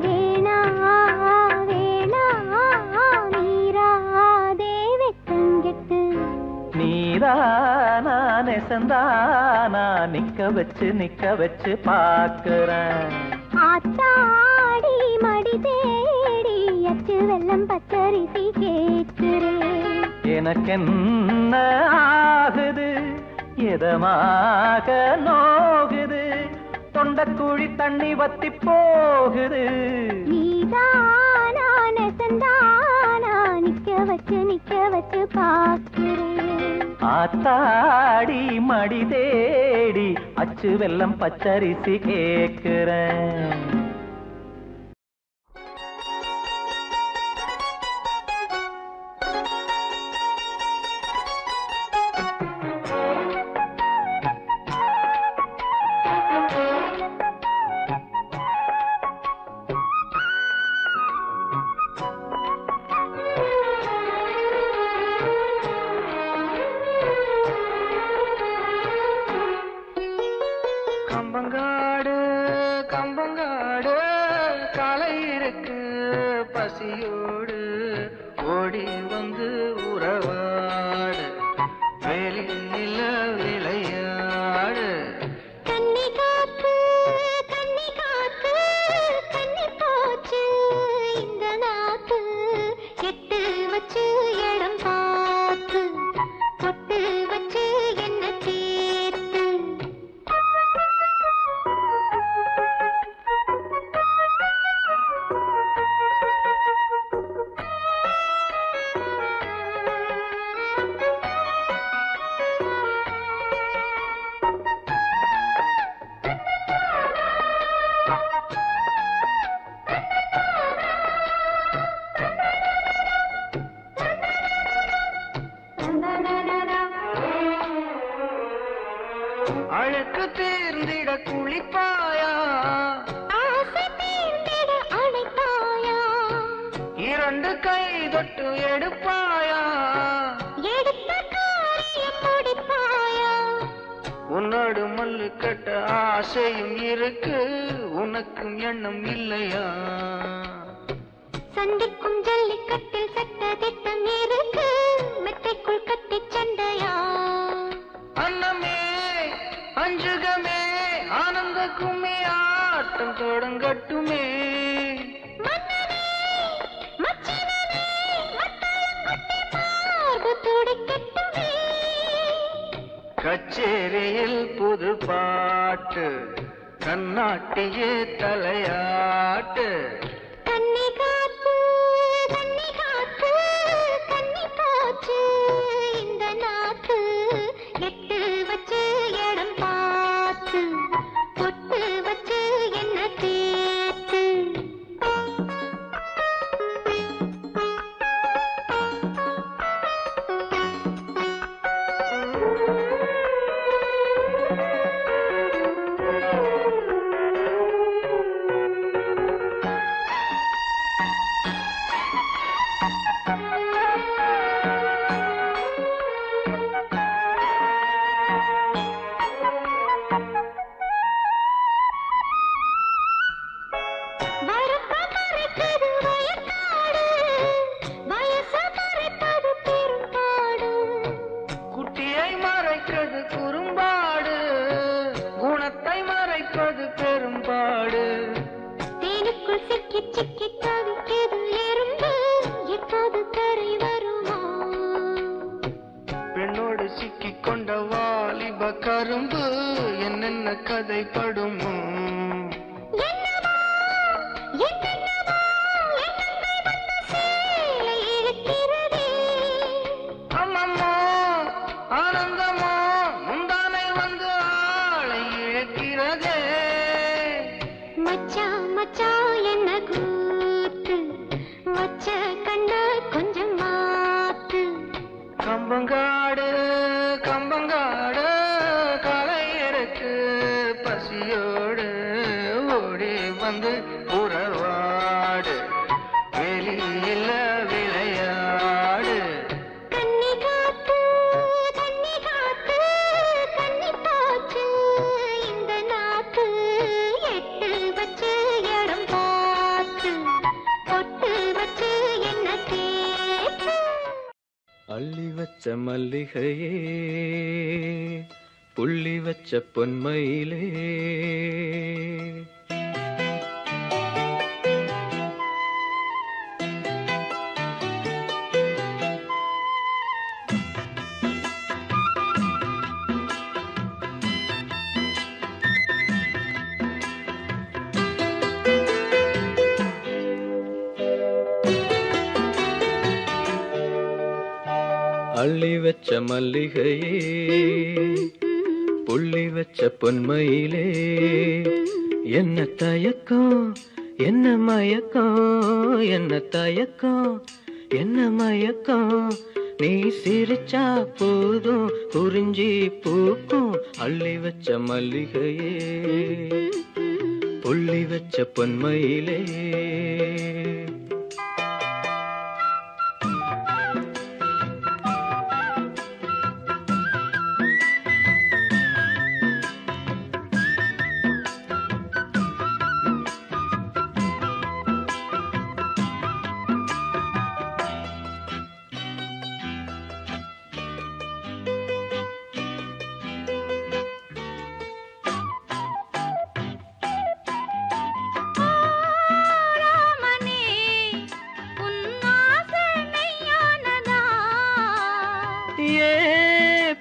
வேணா வேணா நீராதே வெக்கங்கெட்டு. நீதானா நெசந்தானா நிக்க வச்சு பாக்குறேன். ஆத்தாடி மடி தேடி அச்சு வெல்லம் பச்சரிசி கேட்கிறேன். எனக்கென்ன ஆகுது எதமாக நோகுது தொண்டக்குழி தண்ணி வத்தி போகுது. நீதானா நெசந்தானா நிக்க வச்சு பாக்குறேன். ஆத்தாடி மடி தேடி அச்சு வெல்லம் பச்சரிசி கேக்குறேன். கம்பங்காடு கம்பங்காடு காலை இருக்கு பசியோடு ஓடி வந்து உறவாடு வேலியில விளையாடு. கன்னி காத்து கன்னி போச்சு இந்த நாத்து எட்டு வச்சு இடம் பார்த்து தொட்டு வச்சு என்ன சேர்த்து. அழுக்கு தீர்ந்திட குளிப்பாயா ஆசை தீர்ந்திட அழைப்பாயா. இரண்டு கை தொட்டு எடுப்பாயா எடுத்த காரியம் முடிப்பாயா. உன்னோடு மல்லு கட்ட ஆசையும் இருக்கு உனக்கும் எண்ணம் இல்லையா. சந்திக்கும் ஜல்லிக்கட்டில் சட்ட திட்டம் இருக்கு மெத்தைக்குள் கட்டி சண்டையா. அன்னமே அஞ்சுகமே ஆனந்த கும்மி ஆட்டம் தொடங்கட்டுமே. மன்னனே மச்சனனே மத்தளங்கொட்டி மார்பு துடிக்கட்டுமே. கச்சேரியில் புது பாட்டு கண்ணாட்டியே தலையாட்டு. கன்னி காத்து கன்னி போச்சு இந்த நாத்து எட்டு வச்சு இடம் பார்த்து பொட்டு வச்சு என்ன தேத்து. சிக்கி தவிக்கிறது எறும்பு எப்போது கரை வருமா பெண்ணோடு சிக்கி கொண்ட வாலிப கரும்பு என்னென்ன கதைப்படுமோ அம்மம்மா ஆனந்தமா முந்தானை வந்து ஆளை இழக்கிறதே மச்சான் மச்சான் என்ன கூத்து வச்ச கண்ண கொஞ்சம் மாத்து கம்பங்காடு கம்பங்காடு களையருக்கு பசியோடு ஓடி வந்து உறவாடு வெளியில விளையாடு கண்ணி காத்து கண்ணி போச்சு இந்த நாத்து எட்டு வச்சு இடம் பார்த்து பொட்டு வச்சு என்ன தேச்சு அள்ளி வச்ச மல்லிகையே புள்ளி வச்ச பொன்மயிலே அள்ளி வச்ச மல்லிகையே புள்ளி வச்ச பொன்மயிலே என்ன தயக்கம் என்ன மயக்கம் என்ன தயக்கம் என்ன மயக்கம் நீ சிரிச்சா போதும் குறிஞ்சி பூக்கும் அள்ளி வச்ச மல்லிகையே புள்ளி வச்ச பொன்மயிலே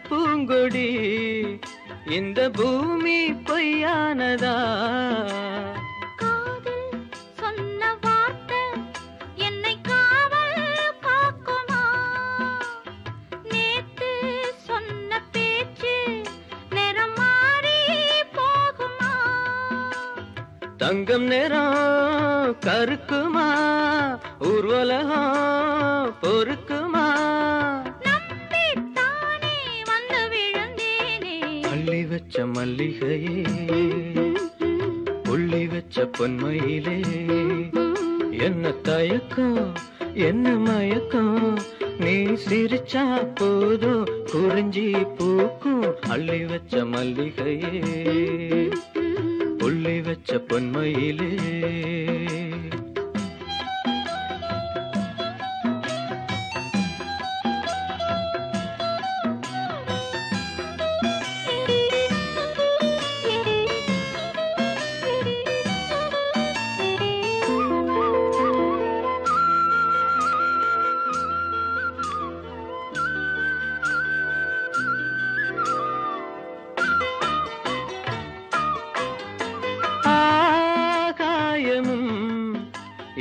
பூங்கொடி இந்த பூமி பொய்யானதா காதல் சொன்ன வார்த்தை என்னை காவல் காக்குமா நேத்து சொன்ன பேச்சு நிறம் மாறி போகுமா தங்கம் நிறம் கருக்குமா ஊர்வலகம் பொறுக்குமா அள்ளி வச்ச மல்லிகையே புள்ளி வச்ச பொன்மயிலே என்ன தயக்கம் என்ன மயக்கம் நீ சிரிச்சா போதும் குறிஞ்சி பூக்கும் அள்ளி வச்ச மல்லிகையே புள்ளி வச்ச பொன்மயிலே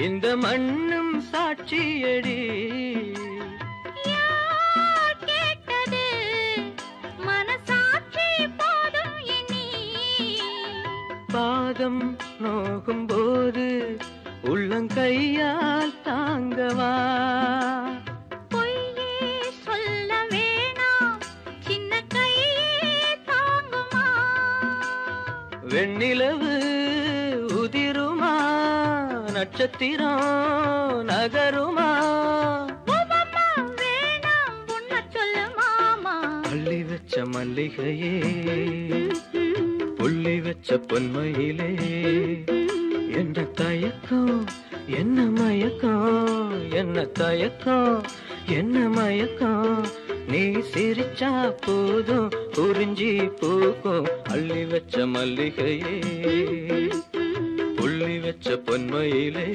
இந்த மண்ணும் சாட்சியடி யார் கேட்டது மனசாட்சி போதும் எண்ணி பாதம் நோகும் போது உள்ளங்கையால் தாங்கவா பொய்யே சொல்ல வேணாம் சின்ன கையே தாங்குமா வெண்ணிலவு உதிருமா நட்சத்திரம் நகருமா வேணாம் உன்ன சொல்லு மாமா அள்ளி வச்ச மல்லிகையே புள்ளி வச்ச பொன்மயிலே என்ன தயக்கம் என்ன மயக்கம் என்ன தயக்கம் என்ன மயக்கம் நீ சிரிச்சா போதும் குறிஞ்சி பூக்கும் அள்ளி வச்ச மல்லிகையே புள்ளி வச்ச பொன்மையிலே.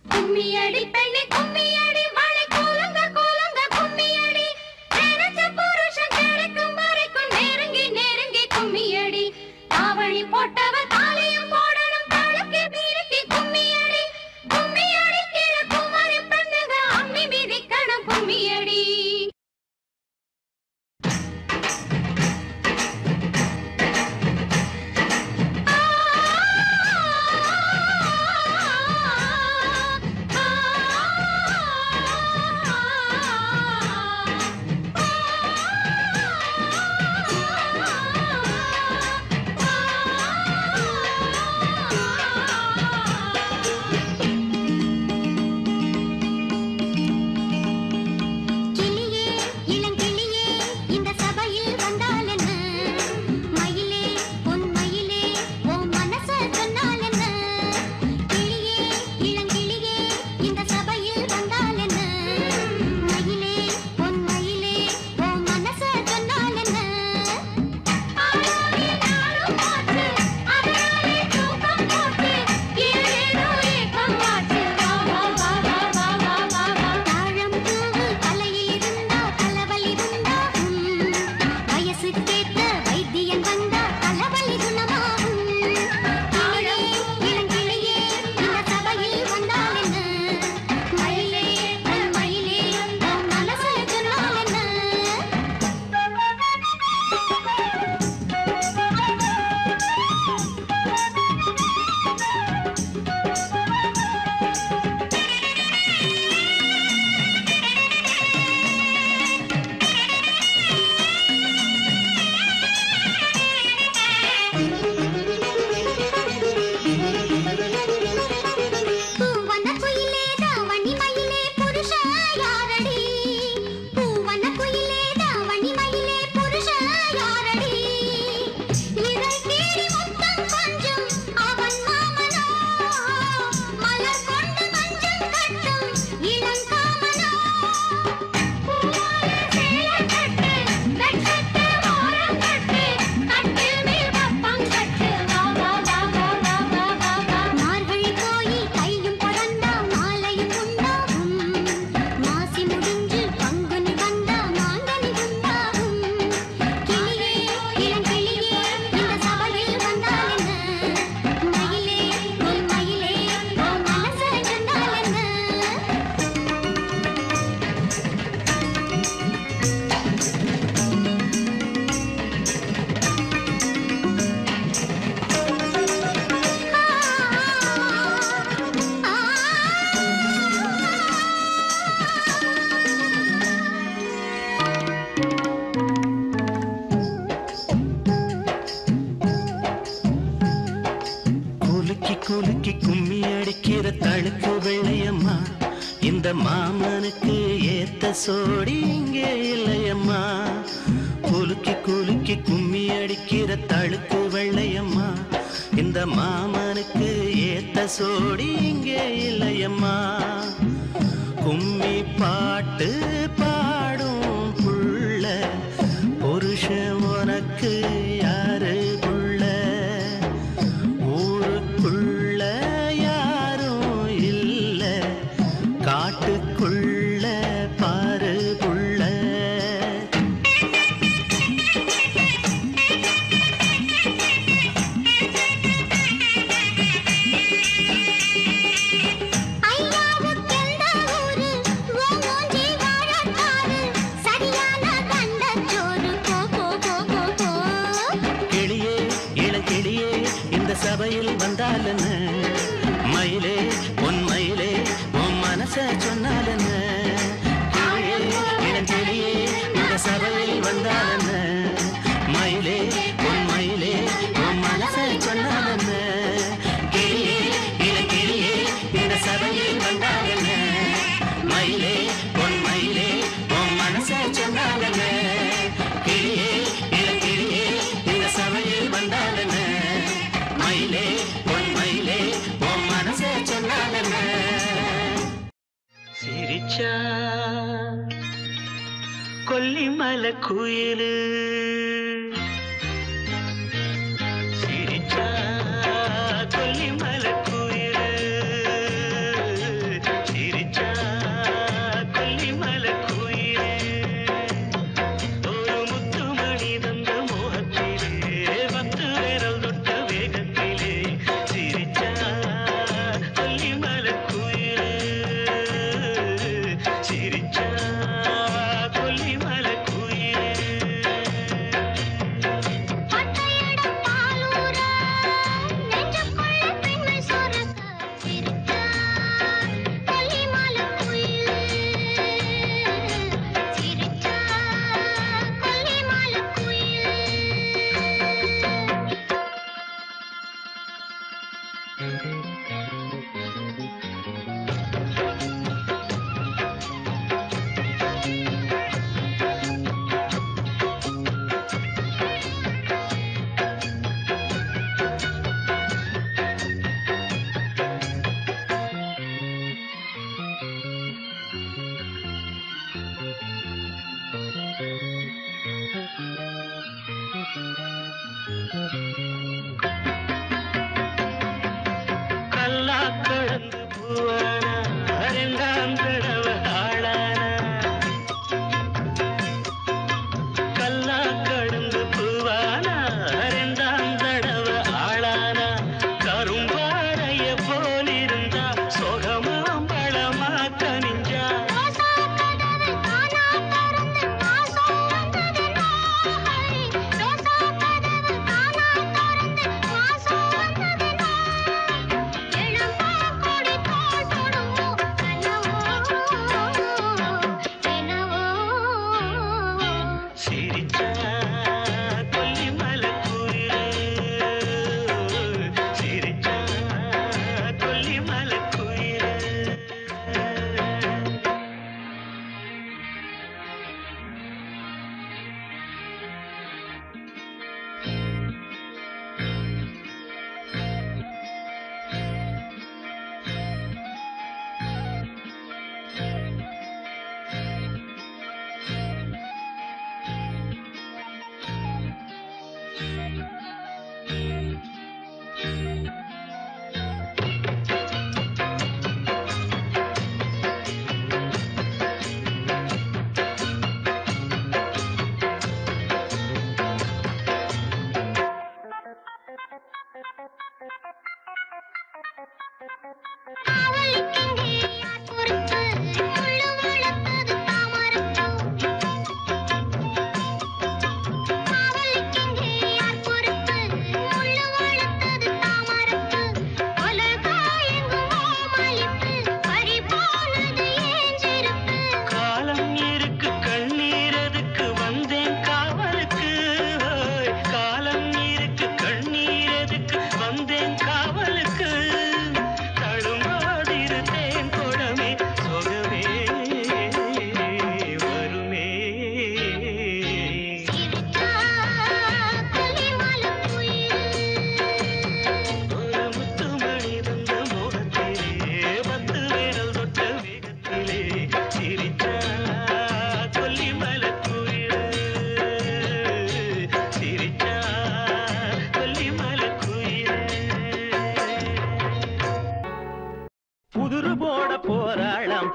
கும்மியடி பெண்ணே கும்மியடி மழை கூலுங்க கூலுங்க கும்மியடி நினைச்ச புருஷன் கிடைக்கும் வரைக்கும் நெருங்கி நெருங்கி கும்மியடி தாவணி போட்டவ தாலியும் போடணும் தழுக்கி பீரிக்கி கும்மியடி கும்மியடி கீழ குமரி பெண்ணுங்க அம்மி மிதிக்கணும் கும்மியடி. குலுக்கி கும்மி அடிக்கிற தழுக்கு வெள்ளையம்மா இந்த மாமனுக்கு ஏத்த சோடி இங்கே இல்லையம்மா. குலுக்கி குலுக்கி கும்மி அடிக்கிற தழுக்கு வெள்ளையம்மா இந்த மாமனுக்கு ஏத்த சோடி இங்கே இல்லையம்மா. கும்மி பாட்டு பாடும் புள்ள புருஷன் உனக்கு யாரு புள்ள ஊருக்குள்ள யாரும் இல்ல காட்டுக்குள்ள பாரு புள்ள. சபையில் வந்தாலன்னு மயிலே பொன் மயிலே உன் மனச சொன்னாலன்னு இளஞ்செடியே இந்த சபையில் வந்தாலன்னு மயிலே பொன் மயிலே உன் மனச சொன்னாலன்னு கிளியே இளங்கிளியே இந்த சபையில் வந்தாலன்னு மயிலே பொன் மயிலே உன் மனச சொன்னாலன்னு கிளியே இளங்கிளியே இந்த சபையில் வந்தாலன்னு மயிலே பொன் மயிலே உன் மனசே சொன்னாலன்னு. சிரிச்சா கொல்லிமலை குயிலு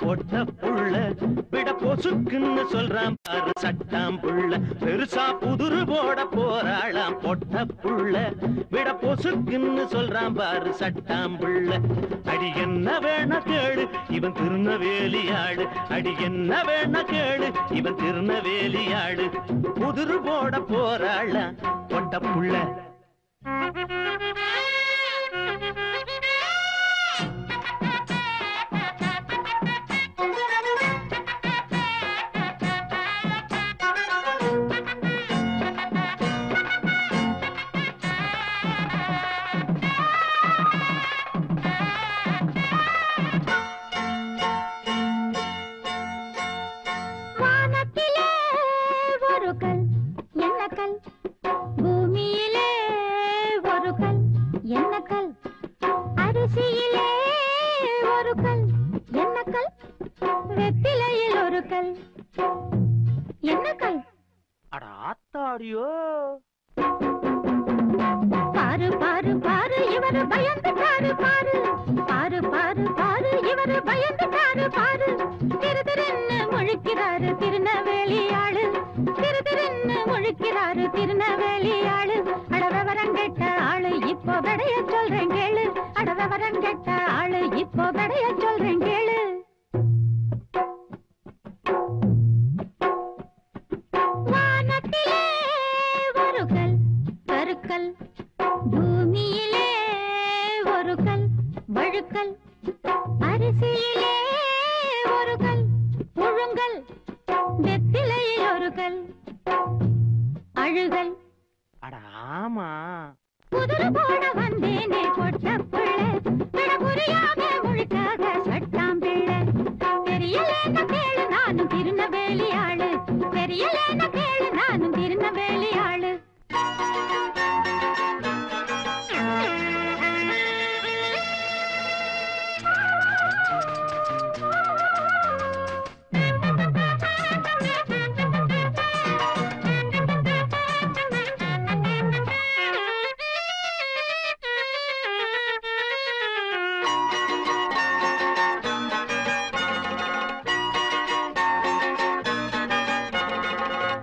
பொட்ட புள்ள விட பொசுக்குன்னு சொல்றான் பாரு சட்டாம் புள்ள பெருசா புதுரு போட போறாளாம் பொட்ட புள்ள விட பொசுக்குன்னு சொல்றான் பாரு சட்டாம் புள்ள அடி என்ன வேணா கேளு இவன் திருநவேலியாடு அடி என்ன வேணா கேளு இவன் திருநவேலியாடு புதுரு போட போறாளாம் பொட்ட புள்ள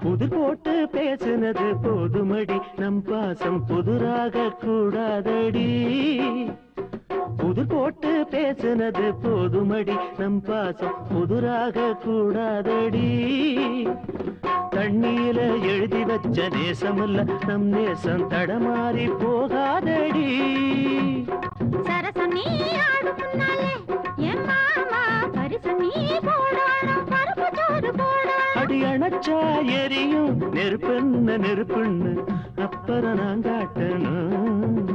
புது போட்டு பேசுனது போதுமடி நம் பாசம் புதுராக கூடாதடி புது போட்டு பேசுனது போதுமடி நம் பாசம் புதுராக கூடாதடி தண்ணீர எழுதி வச்ச நேசமல்ல நம் நேசம் தடமாறி போகாதடி சரசம் நீ ஆடு முன்னாலே என் மாமா பரிசம் நீ போடணும் பருப்பு சோறு போட அடி அணைச்சா எரியும் நெருப்பென்ன நெருப்புன்னு அப்புறம் நான் காட்டணும்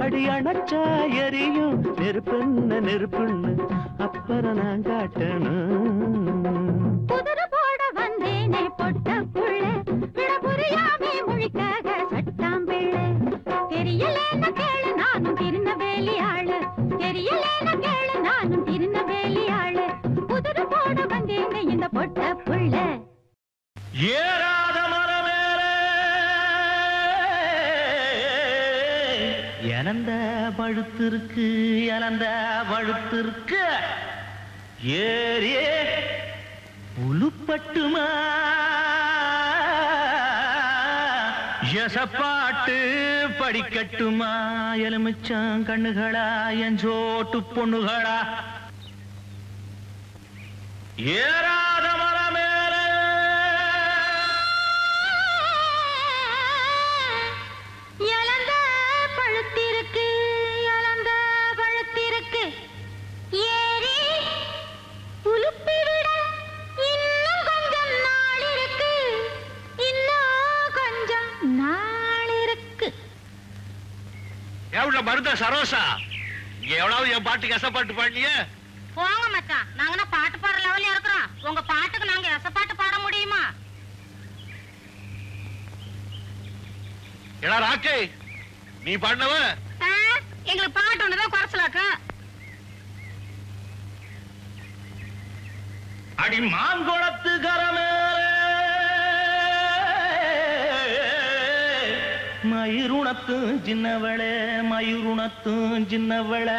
அடி அணைச்சா எரியும் நெருப்பென்ன நெருப்புன்னு அப்புறம் நான் காட்டணும் புதுரு போட வந்தேனே பொட்ட புள்ள விட புரியாமே மொழிக்காக சட்டாம் பிள்ளை தெரியலேன்னு கேளு நானும் திருநவேலி ஆளு தெரியலேன்னு கேளு நானும் திருநவேலி ஆளு புதுரு போட வந்தேனே இந்த பொட்ட புள்ள ஏறாத மரமேலே இழந்த பழுத்திருக்கு இழந்த பழுத்திருக்கு ஏறியே உளுப்பட்டுமா எசப்பாட்டு படிக்கட்டுமா எலுமிச்சம் கண்ணுகளா என் சோட்டு பொண்ணுகளா ஏறாத மரமேல இழந்த பழுத்திருக்கு இழந்த பழுத்திருக்கு ஏறி உலுப்பி விட இன்னும் கொஞ்சம் நாள் இருக்கு இன்னும் கொஞ்சம் நாள் இருக்கு எவ்வளவு மருந்த சரோசா எவ்வளவு என் பாட்டுக்கு எசப்பாட்டு பாடிய போங்க மச்சான் நாங்க பாட்டு பாடுற லெவல்ல இருக்கிறோம் உங்க பாட்டுக்கு நாங்க எசப்பாட்டு பாட முடியுமா எடா ராக்கே நீ பாடினவ எங்களுக்கு பாட்டு ஒண்ணுதான் குறைச்சலாக்க அடி மாங்குளத்து கரமே மயிருணத்து சின்னவளே மயிருணத்து சின்னவளே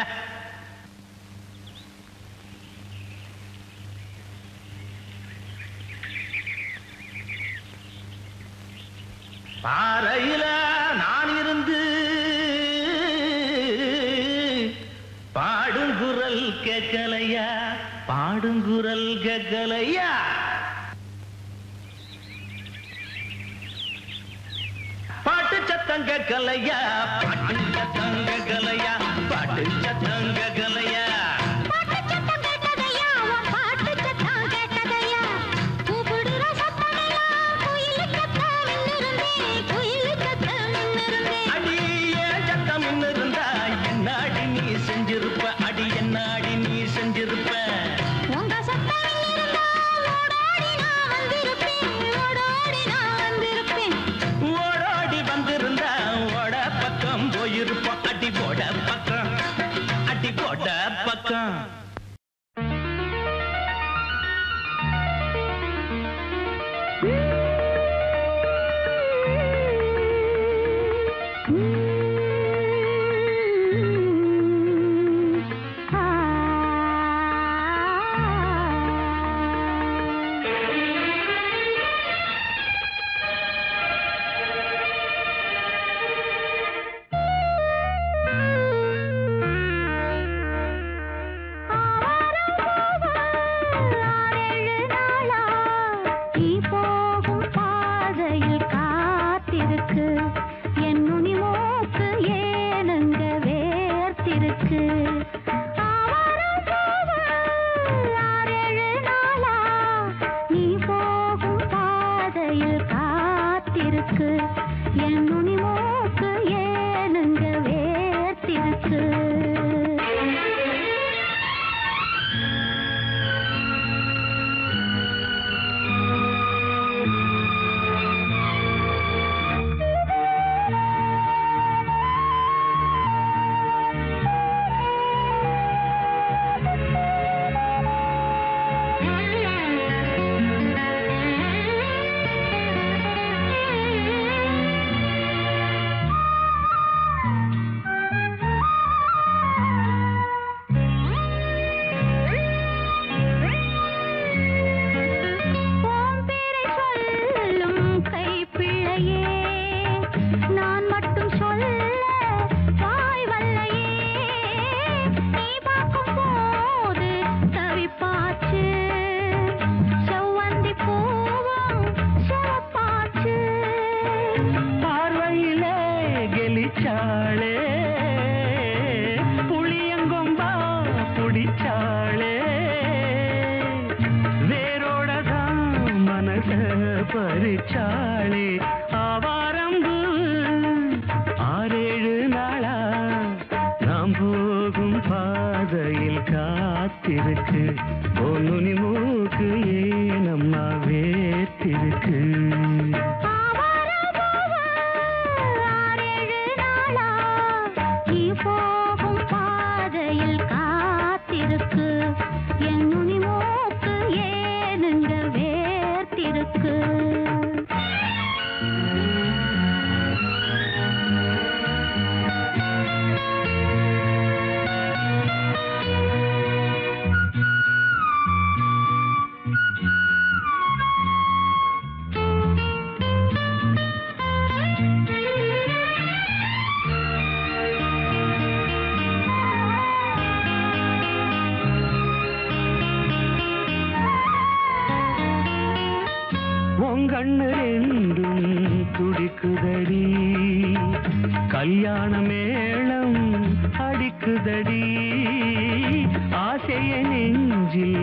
பாறையில நான் இருந்து பாடுங்குரல் கேட்கலையா பாடுங்குரல் கேட்கலையா பாட்டு சத்தம் கேட்கலையா பாட்டு சத்தம் கேட்கலையா பாட்டு சத்தம் கேட்கலையா பறிச்சாளே ஆவாரம்பு 6-7 நாளா நாம் போகும் பாதையில் காத்திருக்கு பொன்னுனி மூக்கு ஏனம்மா வேத்திருக்கு கண்ணு ரெண்டும் துடிக்குதடி கல்யாண மேளம் அடிக்குதடி ஆசைய நெஞ்சில்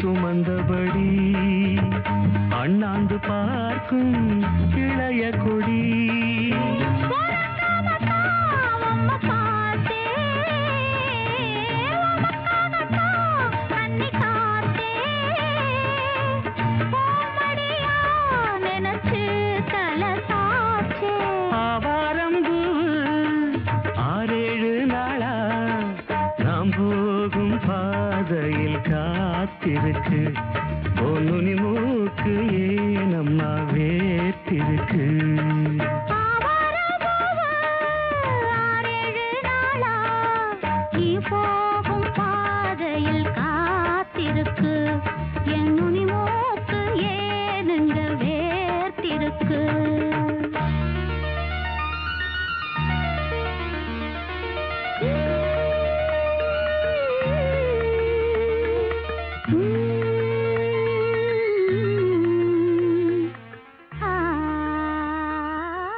சுமந்தபடி அண்ணாந்து பார்க்கும் இளைய கொடி பாதையில் காத்திருக்கு பொன்னுனி மூக்கு ஏனம்மா வேத்திருக்கு